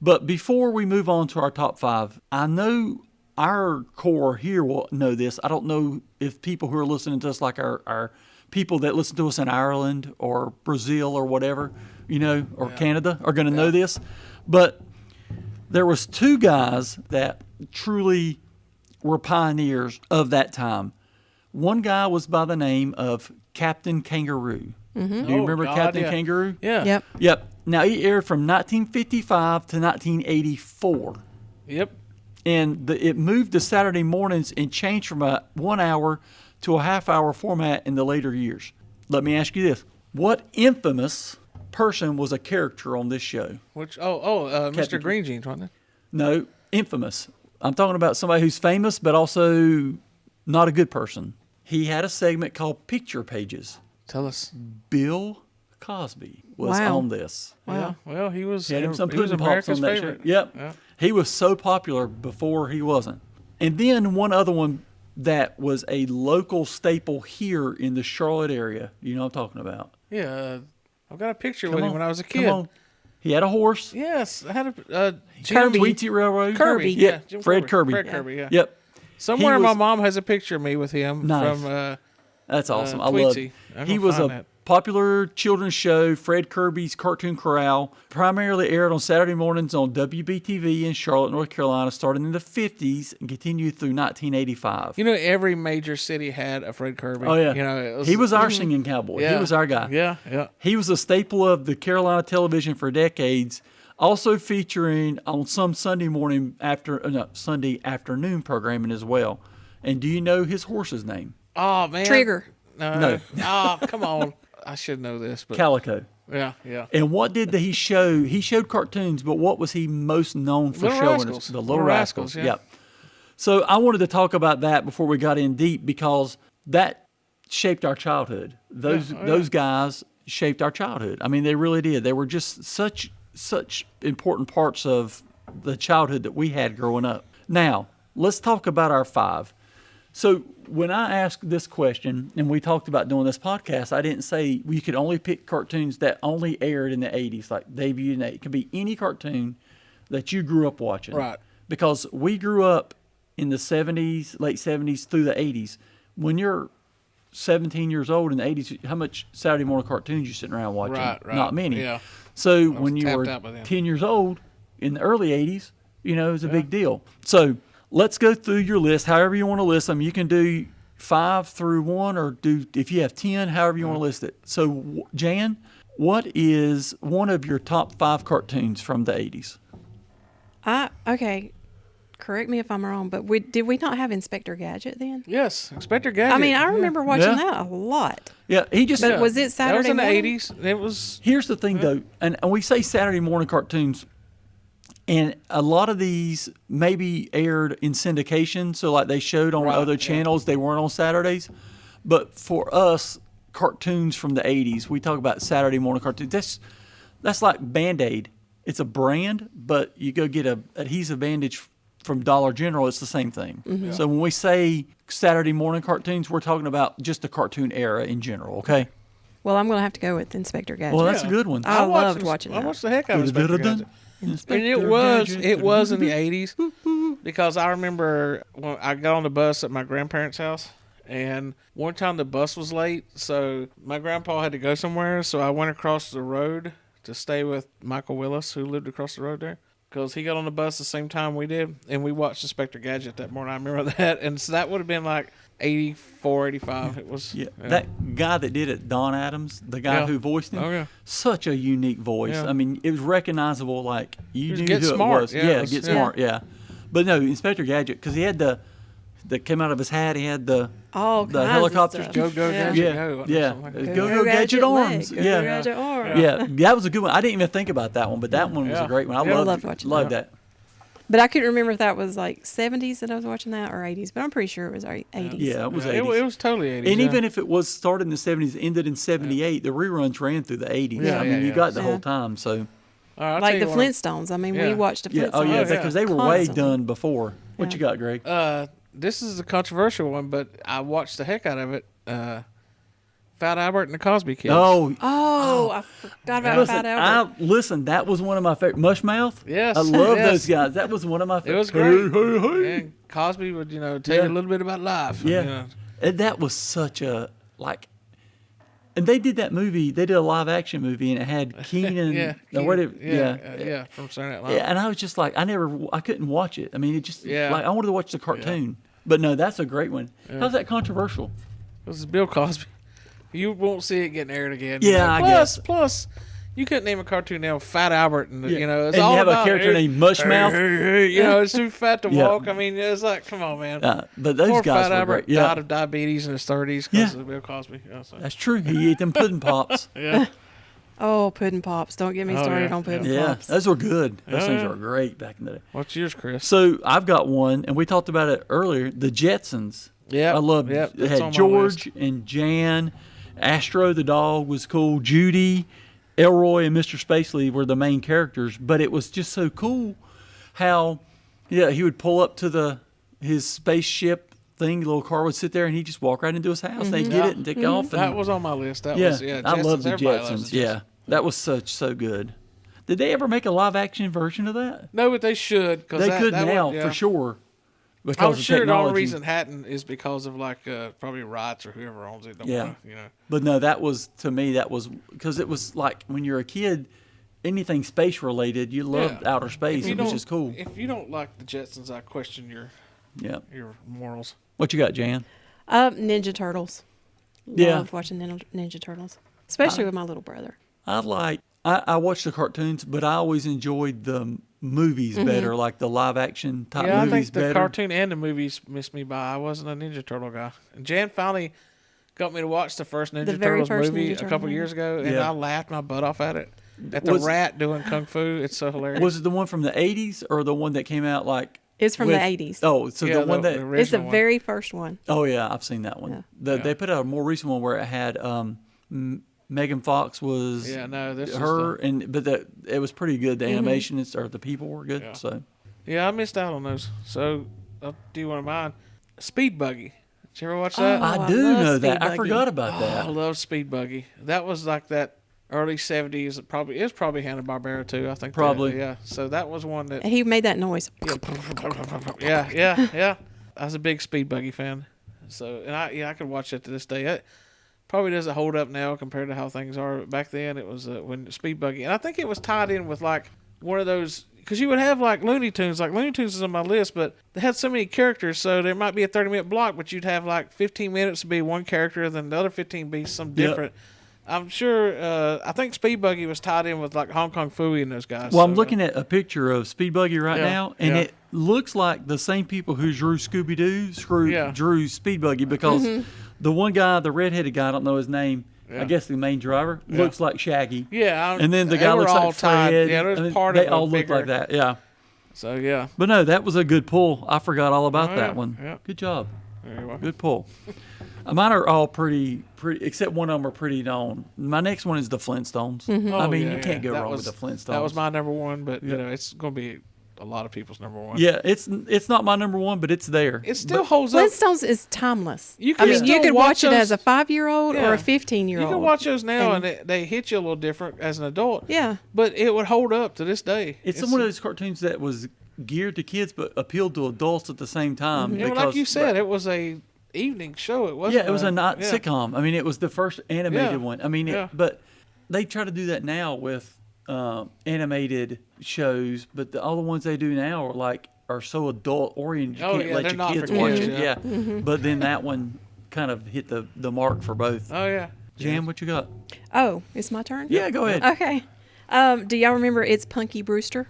But before we move on to our top 5, I know our core here will know this. I don't know if people who are listening to us, like our people that listen to us in Ireland or Brazil or whatever, or Canada, are going to know this. But there was 2 guys that truly were pioneers of that time. One guy was by the name of Captain Kangaroo. Do you Oh, remember God, Captain yeah. Kangaroo? Yeah. Yep. Yep. Now, he aired from 1955 to 1984. Yep. And it moved to Saturday mornings and changed from a 1 hour to a half-hour format in the later years. Let me ask you this. What infamous person was a character on this show? Which Mr. Captain- Green Jeans, wasn't it? No, infamous. I'm talking about somebody who's famous but also not a good person. He had a segment called Picture Pages. Tell us. Bill Cosby was Wow. on this. Yeah. Well, he was. He had him some he was pudding pops America's on that favorite. show. Yep. Yeah. He was so popular before he wasn't. And then one other one that was a local staple here in the Charlotte area. You know what I'm talking about. Yeah. I've got a picture Come with him on. when I was a Come kid. on. He had a horse. Yes, I had a Kirby. Sweet Tea Railroad. Kirby. Yeah. Jim Fred Kirby. Fred Kirby. Yeah. Yep. Somewhere was- my mom has a picture of me with him Nice. from. That's awesome. I love. Tweetsy. I'm He gonna was a find that. popular children's show, Fred Kirby's Cartoon Corral, primarily aired on Saturday mornings on WBTV in Charlotte, North Carolina, starting in the 50s and continued through 1985. You know, every major city had a Fred Kirby. Oh yeah, You know, he was our singing cowboy. Yeah. He was our guy. Yeah, yeah. He was a staple of the Carolina television for decades, also featuring on some Sunday afternoon programming as well. And do you know his horse's name? Oh man, Trigger. No. Oh, come on. I should know this, but Calico. yeah, yeah. And what did he show? He showed cartoons, but what was he most known for Little showing Rascals. us? The Little Little Rascals. Rascals, yeah. Yep. So I wanted to talk about that before we got in deep because that shaped our childhood. Those guys shaped our childhood. I mean, they really did. They were just such important parts of the childhood that we had growing up. Now, let's talk about our 5. So when I asked this question and we talked about doing this podcast, I didn't say you could only pick cartoons that only aired in the 80s, like debuted in the 80s. It could be any cartoon that you grew up watching. Right. Because we grew up in the 70s, late 70s through the 80s. When you're 17 years old in the 80s, how much Saturday morning cartoons you sitting around watching? Right, right. Not many. Yeah. So when you tapped were out by then. 10 years old in the early 80s, you know, it was a big deal. So let's go through your list, however you want to list them. You can do 5 through 1 or do, if you have 10, however you want to list it. So, Jan, what is one of your top 5 cartoons from the 80s? Okay. Correct me if I'm wrong, but did we not have Inspector Gadget then? Yes, Inspector Gadget. I mean, I remember watching Yeah. that a lot. Yeah, he just. But was it That was Saturday in the morning? 80s. It was. Here's the thing, though, and we say Saturday morning cartoons, and a lot of these maybe aired in syndication, so like they showed on Right, other yeah. channels, they weren't on Saturdays. But for us, cartoons from the 80s, we talk about Saturday morning cartoons. That's like Band-Aid. It's a brand, but you go get a adhesive bandage from Dollar General, it's the same thing. Mm-hmm. So when we say Saturday morning cartoons, we're talking about just the cartoon era in general, okay? Well, I'm going to have to go with Inspector Gadget. Well, that's Yeah. a good one. I watched loved ins- watching I that. watched the heck out of Could have Inspector done. Gadget. And Inspector it was Gadget. in the 80s because I remember when I got on the bus at my grandparents' house, and one time the bus was late, so my grandpa had to go somewhere, so I went across the road to stay with Michael Willis, who lived across the road there, because he got on the bus the same time we did, and we watched Inspector Gadget that morning. I remember that, and so that would have been like 84, 85. It was Yeah, that guy that did it, Don Adams, the guy Yeah. who voiced him, Oh, yeah. such a unique voice. Yeah. I mean, it was recognizable. Like you was knew Get who Smart. it was. Yeah, it was- Get yeah. Smart. Yeah, but no, Inspector Gadget, because he had that came out of his hat. He had the All the kinds of helicopters. stuff. Go, go, Yeah. Gadget. Yeah, Go, or yeah. something like that. Go, go, Gadget arms. leg, Yeah. Go Gadget arm. Yeah, that was a good one. I didn't even think about that one, but that one was a Yeah. great one. I Yeah. I loved loved watching loved that. that. But I couldn't remember if that was like 70s that I was watching that or 80s, but I'm pretty sure it was 80s. Yeah, it was Yeah, 80s. it was totally 80s. And yeah. even if it was started in the 70s, ended in 78, the reruns ran through the 80s. Yeah, I mean, yeah, you yeah. got the Yeah. whole time. So, All right, I'll Like tell the you what, Flintstones. I mean, we Yeah. watched the yeah, Flintstones. oh yeah, yeah. because they were way constantly. done before. What Yeah. you got, Greg? This is a controversial one, but I watched the heck out of it. Fat Albert and the Cosby Kids. Oh, Oh, I forgot about listen, Fat Albert. listen, that was one of my favorite. Mushmouth. Yes, I love yes. those guys. That was one of my It favorite. was great. Hey, hey, hey. And Cosby would, tell Yeah. you a little bit about life. Yeah, You know. and that was such a like. And they did that movie. They did a live action movie, and it had Keenan. Yeah. no, what it- Yeah, from Saturday Night Live. Yeah, and I was just like, I couldn't watch it. I mean, it just Yeah. like I wanted to watch the cartoon. But no, that's a great one. How's that controversial? This is Bill Cosby. You won't see it getting aired again. Yeah, I guess. Plus, you couldn't name a cartoon now Fat Albert, and it's and all you have about, a character named Mushmouth. It's too fat to Yeah. walk. I mean, it's like, come on, man. But those Poor guys Fat were Albert great. Yeah, died of diabetes in his 30s Yeah. because of Bill Cosby. Yeah, so. that's true. He ate them pudding pops. Yeah. Oh, Pudding Pops. Don't get me Oh, started yeah, on Pudding Yeah, Pops. those were good. Those Oh, things yeah. were great back in the day. What's yours, Chris? So I've got one, and we talked about it earlier. The Jetsons. Yep, I loved. yep, It that's on had my George list. and Jan, Astro the dog was cool. Judy, Elroy, and Mr. Spacely were the main characters. But it was just so cool how, he would pull up to his spaceship thing. The little car would sit there, and he'd just walk right into his house. They'd get Yeah. it and take off. And, That was on my list. That yeah, was, I love the everybody loves Jetsons. the Yeah, that was so good. Did they ever make a live action version of that? No, but they should. Cause They that, could that now would, yeah. for sure. because I'm of sure the technology. only reason it hadn't is because of like probably rights or whoever owns it. Don't Yeah. wanna, you know. But no, that was, to me, that was because it was like when you're a kid, anything space related, you loved Yeah. outer space. If you It was don't- just cool. If you don't like the Jetsons, I question Yeah. your morals. What you got, Jan? Ninja Turtles. Yeah. Love watching Ninja Turtles, especially with my little brother. I watched the cartoons, but I always enjoyed the movies better, like the live action type Yeah, I movies think the better. cartoon and the movies missed me by. I wasn't a Ninja Turtle guy. And Jan finally got me to watch the first Ninja The very Turtles first movie Ninja a Turtle couple movie. years ago, and Yeah. I laughed my butt off at it. At the Was- rat doing kung fu, it's so hilarious. Was it the one from the 80s or the one that came out like? It's from with- the 80s. Oh, so Yeah, the one that. It's the original one. very first one. Oh yeah, I've seen that one. Yeah. They put out a more recent one where it had Megan Fox was Yeah, no, this is her, the- and but it was pretty good. The animation or the people were good. Yeah. So Yeah, I missed out on those. So I'll do one of mine. Speed Buggy. Did you ever watch that? Oh, I I do love know Speed that. I Buggy. forgot about I that. love Speed Buggy. That was like that early 70s. It was probably Hanna-Barbera too, I think. Probably. Yeah. So that was one that. He made that noise. Yeah. I was a big Speed Buggy fan. So, and I could watch it to this day. It probably doesn't hold up now compared to how things are. But back then, it was when Speed Buggy, and I think it was tied in with like one of those. Because you would have like Looney Tunes. Like Looney Tunes is on my list, but they had so many characters, so there might be a 30-minute block, but you'd have like 15 minutes to be one character, then the other 15 be some different. I'm sure. I think Speed Buggy was tied in with like Hong Kong Phooey and those guys. Well, I'm looking at a picture of Speed Buggy right Yeah, now, and yeah. it looks like the same people who drew Scooby Doo Yeah. drew Speed Buggy because the one guy, the redheaded guy, I don't know his name. Yeah. I guess the main driver Yeah. looks like Shaggy. Yeah, And then the they guy were looks all like tied. Fred. Yeah, it was I mean, part they of all a look bigger, like that. Yeah. So yeah, But no, that was a good pull. I forgot all about Oh, that yeah, one. yeah. Good job. very well. Good pull. Mine are all pretty, except one of them are pretty known. My next one is the Flintstones. Mm-hmm. I Oh, mean, yeah, you can't yeah. go That wrong was- with the Flintstones. That was my number one, but Yeah. you know it's going to be a lot of people's number one. Yeah, it's not my number one, but it's there. It still But- holds up. Flintstones is timeless. You I can mean, still you could watch watch it as those- a 5-year-old or Yeah. a 15-year-old. You can watch those now, And- and they hit you a little different as an adult. Yeah. but it would hold up to this day. It's one of those cartoons that was geared to kids but appealed to adults at the same time. Yeah, like you said, it was a evening show. It wasn't. yeah, it was a not yeah. sitcom. I mean, it was the first animated Yeah. one. I mean, Yeah. but they try to do that now with animated shows, but all the ones they do now are so adult oriented. You Oh, can't yeah, let they're your not kids for watch kids, it. yeah. Yeah, but then that one kind of hit the mark for both. Oh yeah, Jan, what you got? Oh, it's my turn? Yeah, go ahead. Okay. Do y'all remember It's Punky Brewster?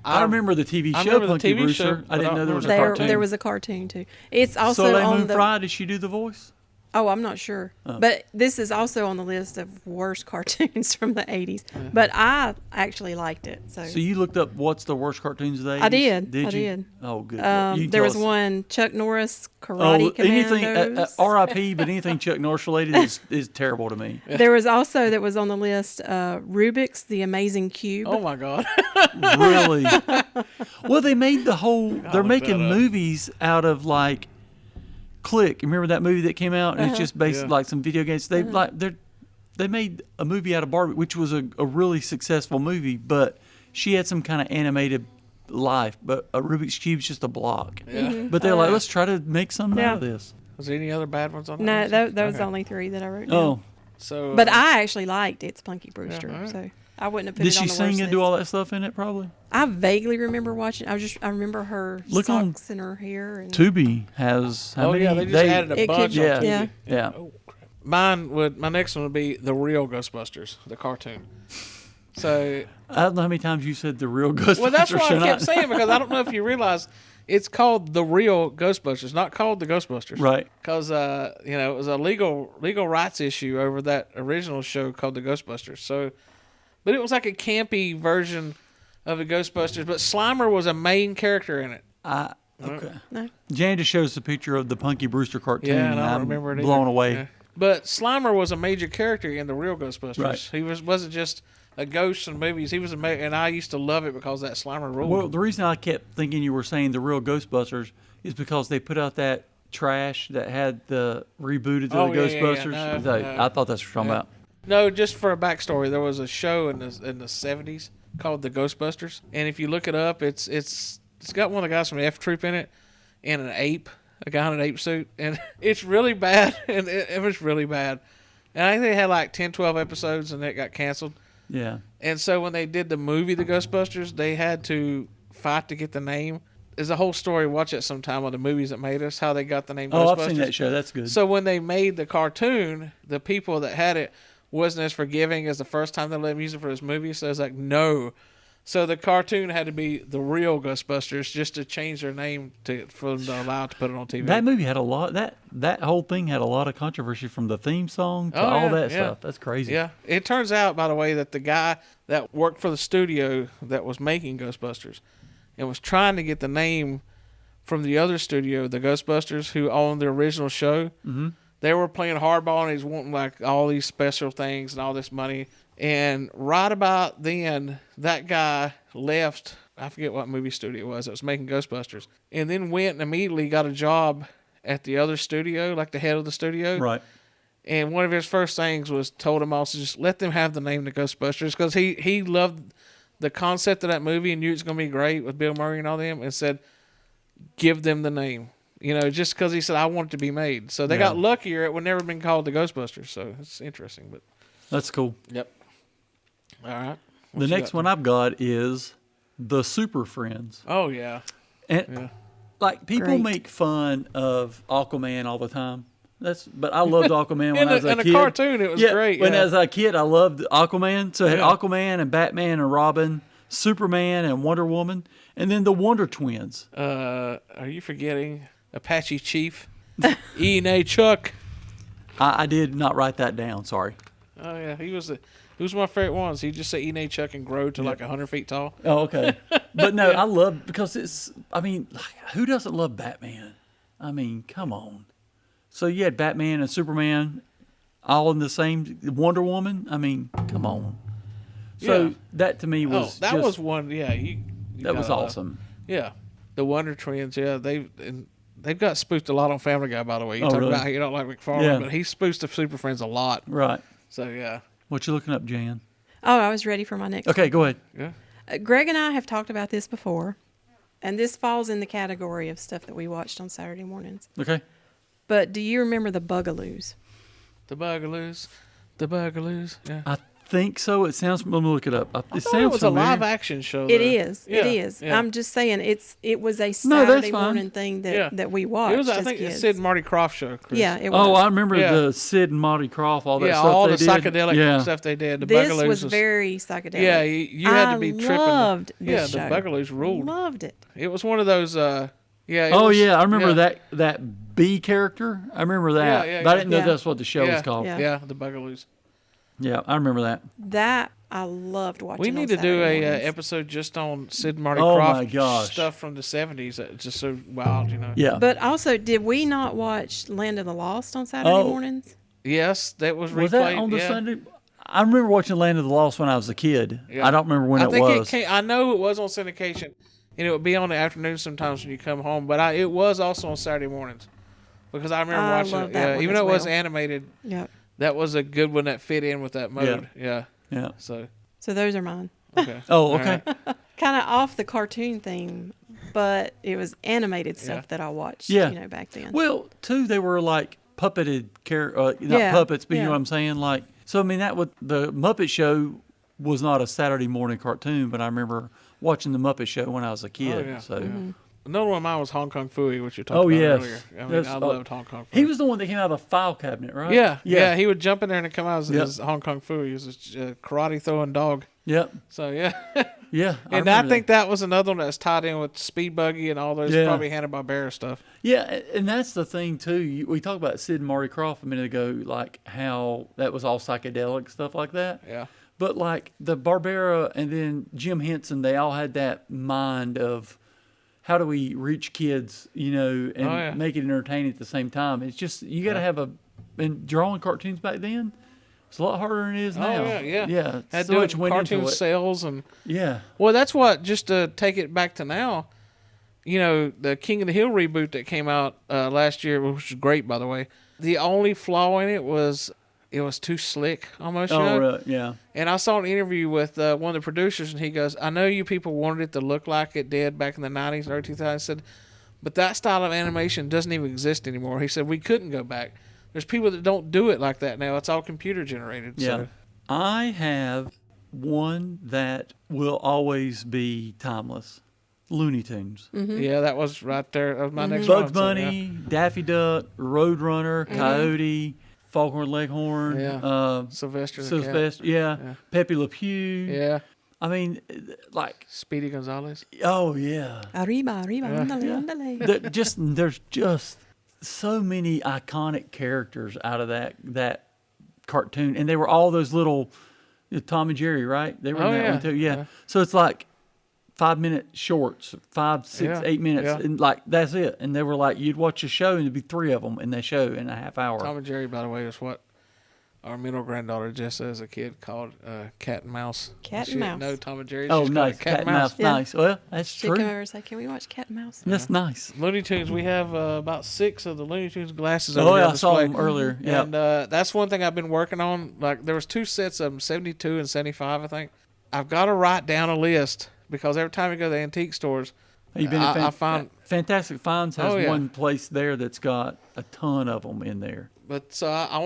I remember the TV show, I remember the Punky TV Brewster. show, I but didn't know there was a There, cartoon. there was a cartoon too. It's also Soleil on Moon the. Frye. Did she do the voice? Oh, I'm not sure. Oh. But this is also on the list of worst cartoons from the 80s. But I actually liked it. So, So you looked up what's the worst cartoons of the 80s? I did. Did I you? did. Oh, good. You can there tell was us- one Chuck Norris Karate anything Commandos. R.I.P. But anything Chuck Norris related is terrible to me. There was also that was on the list Rubik's The Amazing Cube. Oh my God. Really? Well, they made the whole. They're look making that up. movies out of like Click. Remember that movie that came out? And it's just based Yeah. like some video games. They they made a movie out of Barbie, which was a really successful movie, but she had some kind of animated life. But a Rubik's Cube's just a block. Yeah. But they're like, let's try to make something Yeah. out of this. Was there any other bad ones on No, that? those are Okay. only 3 that I wrote down. Oh, So, But I actually liked It's Punky Brewster. alright. So I wouldn't have put did it on she the sing worst and do list. all that stuff in it? Probably. I vaguely remember watching. I remember her Look on socks and her hair. And Tubi has how oh many? yeah, they just added a It could- bunch. yeah, on TV. yeah. yeah. Oh, crap. My next one would be the real Ghostbusters, the cartoon. So, I don't know how many times you said the real Ghostbusters. well, that's what I tonight. kept saying because I don't know if you realize it's called the real Ghostbusters, not called the Ghostbusters. Right. Because it was a legal rights issue over that original show called the Ghostbusters. So, but it was like a campy version of the Ghostbusters. But Slimer was a main character in it. Okay. No. Jan just shows a picture of the Punky Brewster cartoon. Yeah, and I don't I'm remember it either. blown away. Yeah. But Slimer was a major character in the real Ghostbusters. Right. He wasn't just a ghost in movies. He was and I used to love it because that Slimer ruled. Well, the reason I kept thinking you were saying the real Ghostbusters is because they put out that trash that had the rebooted to Oh, the yeah, yeah, yeah. Ghostbusters. No, I thought that's what you're talking Yeah. about. No, just for a backstory, there was a show in the 70s called The Ghostbusters, and if you look it up, it's got one of the guys from F Troop in it, and a guy in an ape suit, and it's really bad, and it was really bad. And I think they had like 10, 12 episodes, and it got canceled. Yeah. And so when they did the movie, The Ghostbusters, they had to fight to get the name. There's a whole story. Watch it sometime on the movies that made us, how they got the name Oh, Ghostbusters. I've seen that show. That's good. So when they made the cartoon, the people that had it wasn't as forgiving as the first time they let them use it for this movie. So it's like, no. So the cartoon had to be the real Ghostbusters just to change their name for them to allow it to put it on TV. That movie had a lot. That whole thing had a lot of controversy, from the theme song to all that stuff. That's crazy. Yeah. It turns out, by the way, that the guy that worked for the studio that was making Ghostbusters and was trying to get the name from the other studio, the Ghostbusters, who owned the original show, they were playing hardball, and he's wanting like all these special things and all this money. And right about then, that guy left. I forget what movie studio it was. It was making Ghostbusters, and then went and immediately got a job at the other studio, like the head of the studio. Right. And one of his first things was told him also just let them have the name the Ghostbusters, because he loved the concept of that movie and knew it's going to be great with Bill Murray and all them, and said, give them the name. You know, just because he said, I want it to be made. So they got luckier. It would never been called the Ghostbusters. So it's interesting. But That's cool. yep. All right. The next one I've got is the Super Friends. Oh, yeah. And like, people Great. make fun of Aquaman all the time. But I loved Aquaman when I was a in kid. a cartoon, it was great. When yeah. as a kid, I loved Aquaman. So it had Yeah. Aquaman and Batman and Robin, Superman and Wonder Woman, and then the Wonder Twins. Are you forgetting Apache Chief? Ian A. Chuck. I did not write that down. Sorry. Oh, yeah. He was one of my favorite ones. He just said Ian A. Chuck and grow to like 100 feet tall. Oh, okay. But no, I love, because I mean, who doesn't love Batman? I mean, come on. So you had Batman and Superman all in the same, Wonder Woman. I mean, come on. So Yeah. that to me was that just, was one. Yeah. that was awesome. Yeah. The Wonder Twins. Yeah. They've got spoofed a lot on Family Guy, by the way. You Oh, talk really? about how you don't like McFarlane, Yeah. but he spoofed the Super Friends a lot. Right. So, yeah. What you looking up, Jan? Oh, I was ready for my next Okay, go ahead. Yeah. Greg and I have talked about this before, and this falls in the category of stuff that we watched on Saturday mornings. Okay. But do you remember the Bugaloos? The Bugaloos. The Bugaloos. Yeah. I think so. It sounds. Let me look it up. It I thought sounds it was familiar. a live action show. It though. is. Yeah, It is. yeah. I'm just saying it was a No, that's Saturday fine. morning thing that, Yeah. that we watched It was, I as think, kids. it's Sid and Marty Krofft show. Chris. Yeah, it was. Oh, I remember Yeah. the Sid and Marty Krofft, all that Yeah, stuff all they the did. psychedelic Yeah. stuff they did. The This Bugaloos was very psychedelic. Yeah, you had to be tripping. I loved Yeah, this the show. Bugaloos ruled. Loved it. It was one of those. Yeah. it Oh was- yeah, I remember yeah. that B character. I remember that. Yeah, But I yeah. didn't know Yeah. that's what the show Yeah, was called. Yeah. Yeah, the Bugaloos. Yeah, I remember that. That I loved watching. We on need to do Saturday a mornings. episode just on Sid and Marty Oh, Krofft my gosh. stuff from the 70s. That's just so wild, you know. Yeah. But also, did we not watch Land of the Lost on Saturday Oh. mornings? Yes, that was replayed. Was that on the yeah. Sunday? I remember watching Land of the Lost when I was a kid. Yeah. I don't remember when I it think was. it came. I know it was on syndication, and it would be on the afternoon sometimes when you come home. But it was also on Saturday mornings because I remember I watching love it. that Yeah, one even as though it wasn't well. animated, Yep. that was a good one that fit in with that mode. Yeah. Yeah. So So those are mine. okay. Oh, All okay. right. Kind of off the cartoon theme, but it was animated stuff Yeah. that I watched. Yeah. You know, back then. Well, too, they were like puppeted not Yeah, puppets, but you yeah. know what I'm saying? Like, so I mean, the Muppet Show was not a Saturday morning cartoon, but I remember watching the Muppet Show when I was a kid. yeah. So Mm-hmm. Another one of mine was Hong Kong Phooey, which you talked Oh, about yes. earlier. I mean, That's- I loved Hong Kong Phooey. he was the one that came out of the file cabinet, right? Yeah. He would jump in there and come out as, Yep. as Hong Kong Phooey. He was a karate throwing dog. Yep. So yeah. Yeah. And I think that was another one that's tied in with Speed Buggy and all those Yeah. probably Hanna-Barbera stuff. Yeah, and that's the thing too. We talked about Sid and Marty Krofft a minute ago, like how that was all psychedelic stuff like that. Yeah. But like the Barbera and then Jim Henson, they all had that mind of how do we reach kids, you know, and Oh, yeah. make it entertaining at the same time. It's just you got to have and drawing cartoons back then. It's a lot harder than it is now. Oh yeah. yeah. Had So to do much it went cartoon into it. sales and Yeah, well, that's what. Just to take it back to now, you know, the King of the Hill reboot that came out last year, which was great, by the way. The only flaw in it was too slick, almost. You know? right, yeah, And I saw an interview with one of the producers, and he goes, "I know you people wanted it to look like it did back in the '90s and early 2000s." Said, But that style of animation doesn't even exist anymore. He said we couldn't go back. There's people that don't do it like that now. It's all computer generated. Yeah. So. I have one that will always be timeless. Looney Tunes. Yeah, that was right there. That was my next one. Bugs So, yeah. Bunny, Daffy Duck, Roadrunner, Coyote, Foghorn Leghorn, Yeah. Sylvester the Cat. Sylvester, yeah, Pepe Le Pew. Yeah. I mean, like, Speedy Gonzalez. oh yeah. Arriba, arriba, andale, andale. There's just so many iconic characters out of that cartoon, and they were all those little Tom and Jerry, right? They were in Oh, that yeah. one too. Yeah. Yeah. So it's like 5-minute shorts, 5, 6, Yeah. 8 minutes, Yeah. and like that's it. And they were like, you'd watch a show, and there'd be 3 of them in that show in a half hour. Tom and Jerry, by the way, is what our middle granddaughter just as a kid called Cat and Mouse. Cat She and didn't Mouse. know Tom and Jerry. Oh, She's called nice. it Cat and Mouse. Yeah. Nice. Well, that's She'd come true. over and say, "Can we watch Cat and Mouse?" That's nice. Looney Tunes. We have about 6 of the Looney Tunes glasses. Oh over yeah, on I saw display. them earlier. Yeah. And that's one thing I've been working on. Like there was 2 sets of them, 72 and 75, I think. I've got to write down a list because every time we go to the antique stores, You've been I found. Fantastic Finds has Oh, yeah. one place there that's got a ton of them in there. But so I'm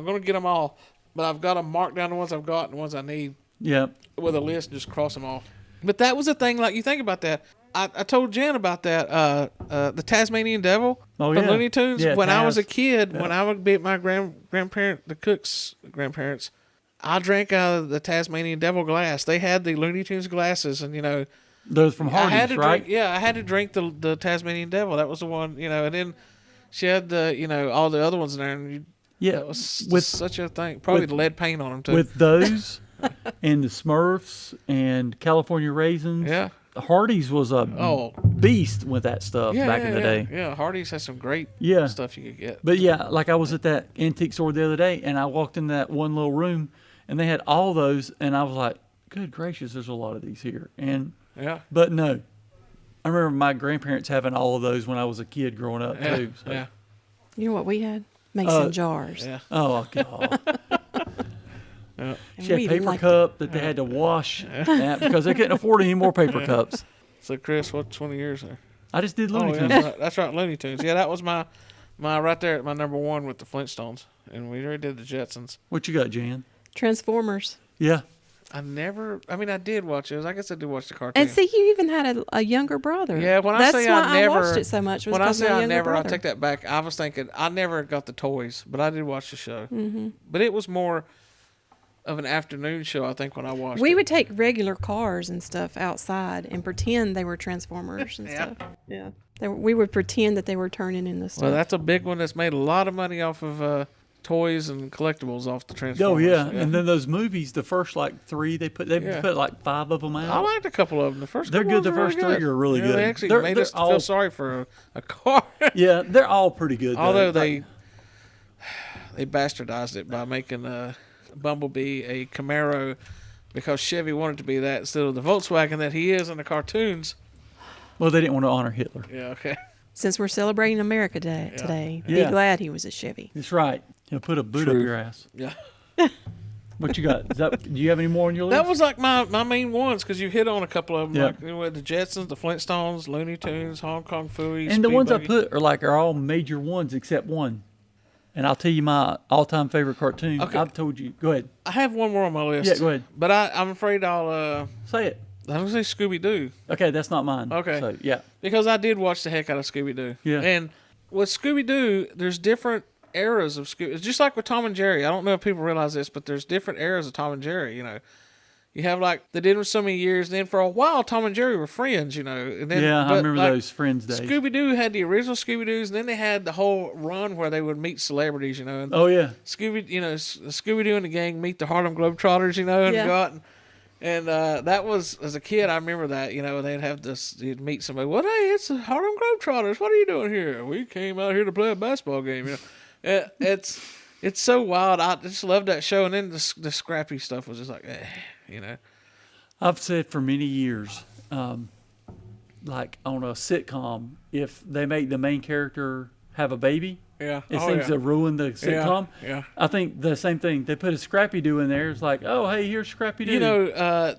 gonna get them all. But I've got to mark down the ones I've got and the ones I need Yeah. with a list and just cross them off. But that was the thing. Like you think about that. I told Jen about that. The Tasmanian Devil Oh, from yeah. Looney Tunes. Yeah, when I was a Taz. kid, when I would be at my grandparent, the cook's grandparents, I drank out of the Tasmanian Devil glass. They had the Looney Tunes glasses, and Those from I had Hardee's, to right? drink. Yeah, I had to drink the Tasmanian Devil. That was the one. And then she had the all the other ones in there, and Yeah. that was With such a thing. Probably with- the lead paint on them too. with those and the Smurfs and California Raisins. Yeah. Hardee's was a Oh. beast with that stuff back in the day. Yeah, Hardee's has some great Yeah. stuff you could get. But yeah, like I was at that antique store the other day and I walked in that one little room and they had all those and I was like, good gracious, there's a lot of these here. Yeah. But no. I remember my grandparents having all of those when I was a kid growing up Yeah. too. So. Yeah. You know what we had? Mason jars. Yeah. Oh god. And She had we a paper liked cup that they had to wash that because they couldn't afford any more paper cups. So Chris, what's 20 years there? I just did Oh, Looney yeah, Tunes. that's right, Looney Tunes. Yeah, that was my right there at my number 1 with the Flintstones, and we already did the Jetsons. What you got, Jan? Transformers. Yeah. I did watch it. I guess I did watch the cartoon. And see, you even had a younger brother. Yeah, when I That's say why I never watched it so much. Was when I because say my I younger never, I brother. take that back. I was thinking I never got the toys, but I did watch the show. Mm-hmm. But it was more of an afternoon show, I think, when I watched We it. would take regular cars and stuff outside and pretend they were Transformers and stuff. Yeah. We would pretend that they were turning into stuff. Well, that's a big one that's made a lot of money off of toys and collectibles off the Oh Transformers. yeah. And then those movies, the first like 3, they put Yeah. like 5 of them out. I liked a couple of them. The first They're couple good. ones The were first really 3 are really Yeah, good. They actually They're- made they're us feel all- sorry for a car. Yeah, they're all pretty good. Although though. they bastardized it by making Bumblebee a Camaro because Chevy wanted to be that instead of the Volkswagen that he is in the cartoons. Well, they didn't want to honor Hitler. Yeah, okay. Since we're celebrating America Day today, Yeah. be glad he was a Chevy. That's right. He'll put a boot up True. your ass. Yeah. What you got? Do you have any more on your list? That was like my main ones because you hit on a couple of them. Yeah. Like the Jetsons, the Flintstones, Looney Tunes, Hong Kong Phooey. and the Speed ones Buggy. I put are all major ones except one. And I'll tell you my all-time favorite cartoon. Okay. I've told you. Go ahead. I have one more on my list. Yeah, go ahead. But I'm afraid I'll Say it. I'm gonna say Scooby Doo. Okay, that's not mine. Okay. So, yeah. Because I did watch the heck out of Scooby Doo. Yeah. And with Scooby Doo, there's different eras of Scooby. It's just like with Tom and Jerry. I don't know if people realize this, but there's different eras of Tom and Jerry. You have like they did it for so many years. And then for a while, Tom and Jerry were friends. And then Yeah, I but, remember like, those Friends days. Scooby Doo had the original Scooby Doo's, and then they had the whole run where they would meet celebrities. And Oh, yeah. Scooby Doo and the gang meet the Harlem Globetrotters. And Yeah. go out and that was, as a kid, I remember that, they'd have this, you'd meet somebody, well, hey, it's the Harlem Globetrotters. What are you doing here? We came out here to play a basketball game. It's so wild. I just love that show. And then the scrappy stuff was just like, I've said for many years, like on a sitcom, if they make the main character have a baby, Yeah. It Oh, seems yeah. to ruin the sitcom. Yeah. I think the same thing. They put a Scrappy Doo in there. It's like, oh, hey, here's Scrappy Doo. You know,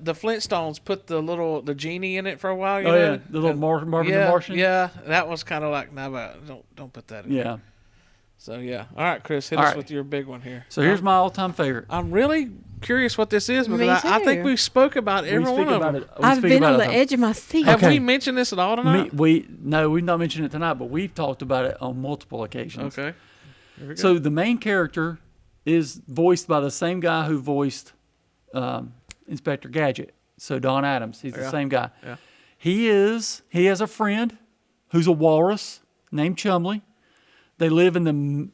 the Flintstones put the genie in it for a while. You oh know? yeah, the little And- Marvin yeah, the Martian. Yeah, that was kind of like, no, don't put that in. Yeah. So yeah. All right, Chris, hit All us right. with your big one here. So here's my all-time favorite. I'm really curious what this is Me because I think too. we spoke about every we one speak of about them. it. we I've speak been about on it the all- edge of my seat. Have Okay. we mentioned this at all tonight? No, we've not mentioned it tonight, but we've talked about it on multiple occasions. Okay. Here we go. So the main character is voiced by the same guy who voiced Inspector Gadget. So Don Adams, he's the Yeah. same guy. Yeah. He has a friend who's a walrus named Chumley. They live in the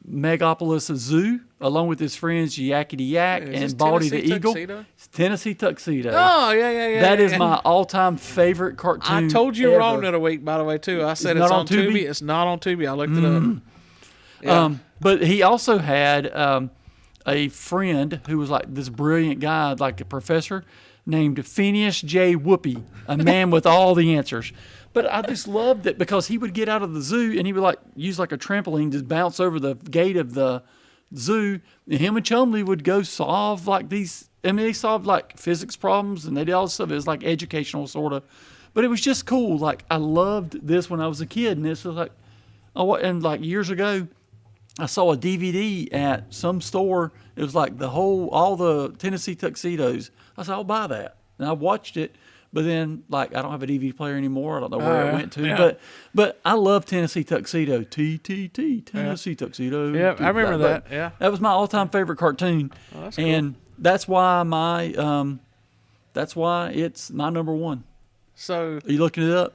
Megapolis Zoo along with his friends Yakety Yak Is this and Baldy the Tennessee Eagle. Tuxedo? It's Tennessee Tuxedo. Oh yeah. That is yeah. my all-time favorite cartoon. I told you ever. wrong the other week, by the way, too. I said It's it's, not on on Tubi. Tubi? It's not on Tubi. I looked it up. Yeah. But he also had a friend who was like this brilliant guy, like a professor, named Phineas J. Whoopi, a man with all the answers. But I just loved it because he would get out of the zoo and he would like use like a trampoline, just bounce over the gate of the zoo. And him and Chumley would go solve like these. I mean, they solved like physics problems and they did all this stuff. It was like educational sort of, but it was just cool. Like I loved this when I was a kid, and this was like, oh, and like years ago, I saw a DVD at some store. It was like all the Tennessee Tuxedos. I said, I'll buy that. And I watched it, but then like I don't have a DVD player anymore. I don't know where it went to. yeah. But I love Tennessee Tuxedo. TTT, Tennessee Tuxedo. Yeah, I remember that, yeah. That was my all-time favorite cartoon. Oh, that's cool. And that's why it's my number one. So Are you looking it up?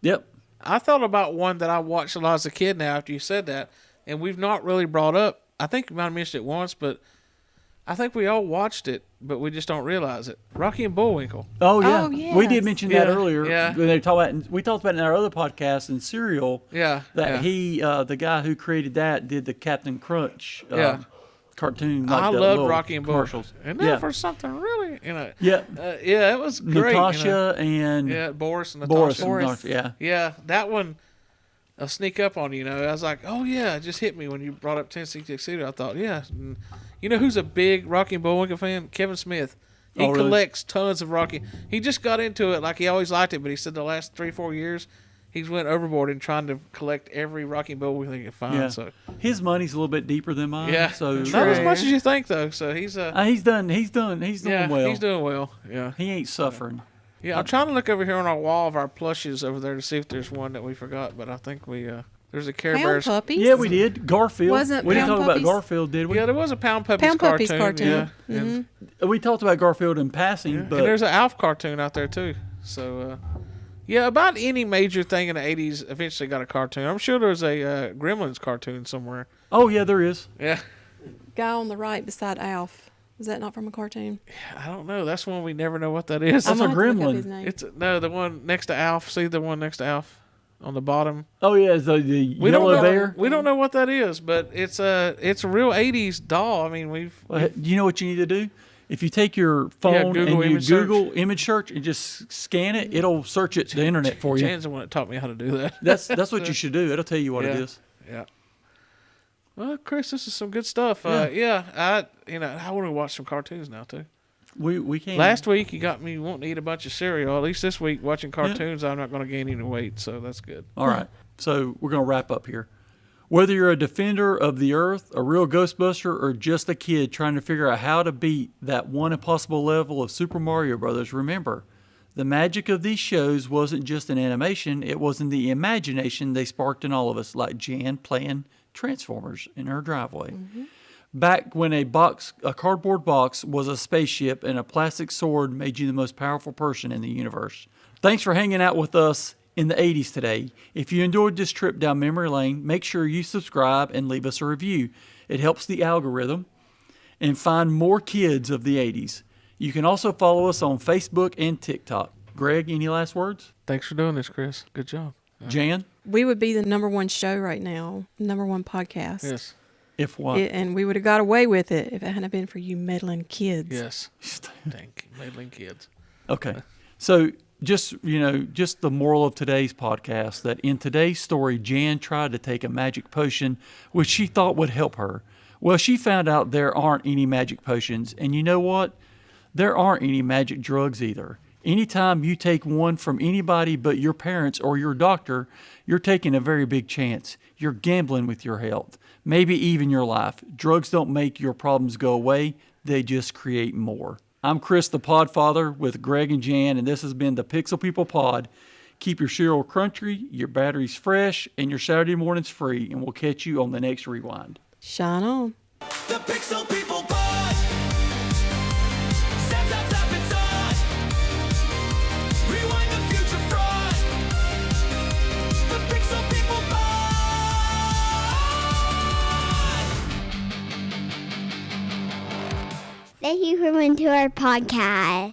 Yep. I thought about one that I watched a lot as a kid now after you said that, and we've not really brought up. I think you might have mentioned it once, but I think we all watched it, but we just don't realize it. Rocky and Bullwinkle. Oh yeah, Oh, we did yes. mention that Yeah, earlier. yeah. When they we talked about it in our other podcast in Serial. Yeah, that yeah. the guy who created that, did the Captain Crunch Yeah. cartoon. Like I the loved little Rocky and Bullwinkle. commercials. And then Yeah, for something really, yeah. yeah, it was great. Natasha and Yeah, Boris and Natasha. Boris. And Boris. Natasha, yeah. Yeah, that one, I'll sneak up on you, you know. I was like, oh, yeah, it just hit me when you brought up Tennessee Tuxedo. I thought, yeah. And you know who's a big Rocky and Bullwinkle fan? Kevin Smith. He Oh, really? collects tons of Rocky. He just got into it like he always liked it, but he said the last 3-4 years, he's went overboard in trying to collect every Rocky and Bullwinkle he can find. Yeah. So, His money's a little bit deeper than mine. yeah. So Not as True. much as you think, though. So he's he's doing yeah, well. he's doing well. Yeah. He ain't suffering. Yeah, I'm trying to look over here on our wall of our plushes over there to see if there's one that we forgot, but I think we there's a Care Pound Bears. puppies. Yeah, we did. Garfield. Wasn't we didn't Pound talk Puppies- about Garfield, did we? Yeah, there was a Pound Puppies Pound Puppies cartoon. cartoon. Yeah, and, We talked about Garfield in passing, and but there's an Alf cartoon out there too. So yeah, about any major thing in the '80s eventually got a cartoon. I'm sure there's a Gremlins cartoon somewhere. oh yeah, there is. Yeah, Guy on the right beside Alf. Is that not from a cartoon? I don't know. That's one we never know what that is. I'm a gonna have to look up gremlin. his name. It's no the one next to Alf. See the one next to Alf on the bottom. Oh yeah, the We yellow don't know. bear. We don't know what that is, but it's a real '80s doll. I mean, Well, you know what you need to do? If you take your phone Google and you image search. Google image search and just scan it, it'll search it to the internet for you. Jan's the one that taught me how to do that. That's what you should do. It'll tell you what it Yeah. is. Yeah. Well, Chris, this is some good stuff. Yeah. I want to watch some cartoons now too. We can. Last week you got me wanting to eat a bunch of cereal. At least this week watching cartoons, I'm not going to gain any weight, so that's good. All right. So we're going to wrap up here. Whether you're a defender of the earth, a real Ghostbuster, or just a kid trying to figure out how to beat that one impossible level of Super Mario Brothers, remember, the magic of these shows wasn't just in animation, it was in the imagination they sparked in all of us, like Jan playing Transformers in her driveway. Back when a cardboard box was a spaceship and a plastic sword made you the most powerful person in the universe. Thanks for hanging out with us in the 80s today. If you enjoyed this trip down memory lane, make sure you subscribe and leave us a review. It helps the algorithm and find more kids of the 80s. You can also follow us on Facebook and TikTok. Greg, any last words? Thanks for doing this, Chris. Good job. Jan? We would be the number one show right now, number one podcast. Yes. If what? And we would have got away with it if it hadn't been for you meddling kids. Yes. Thank you, meddling kids. Okay. So just the moral of today's podcast, that in today's story, Jan tried to take a magic potion which she thought would help her. Well, she found out there aren't any magic potions, and you know what? There aren't any magic drugs either. Anytime you take one from anybody but your parents or your doctor, you're taking a very big chance. You're gambling with your health, maybe even your life. Drugs don't make your problems go away. They just create more. I'm Chris the Podfather with Greg and Jan, and this has been the Pixel People Pod. Keep your cereal crunchy, your batteries fresh, and your Saturday mornings free, and we'll catch you on the next Rewind. Shine on. The Pixel People Pod. Zap, zap, zap, it's on. Rewind the future fraud. The Pixel People Pod. Thank you for coming to our podcast.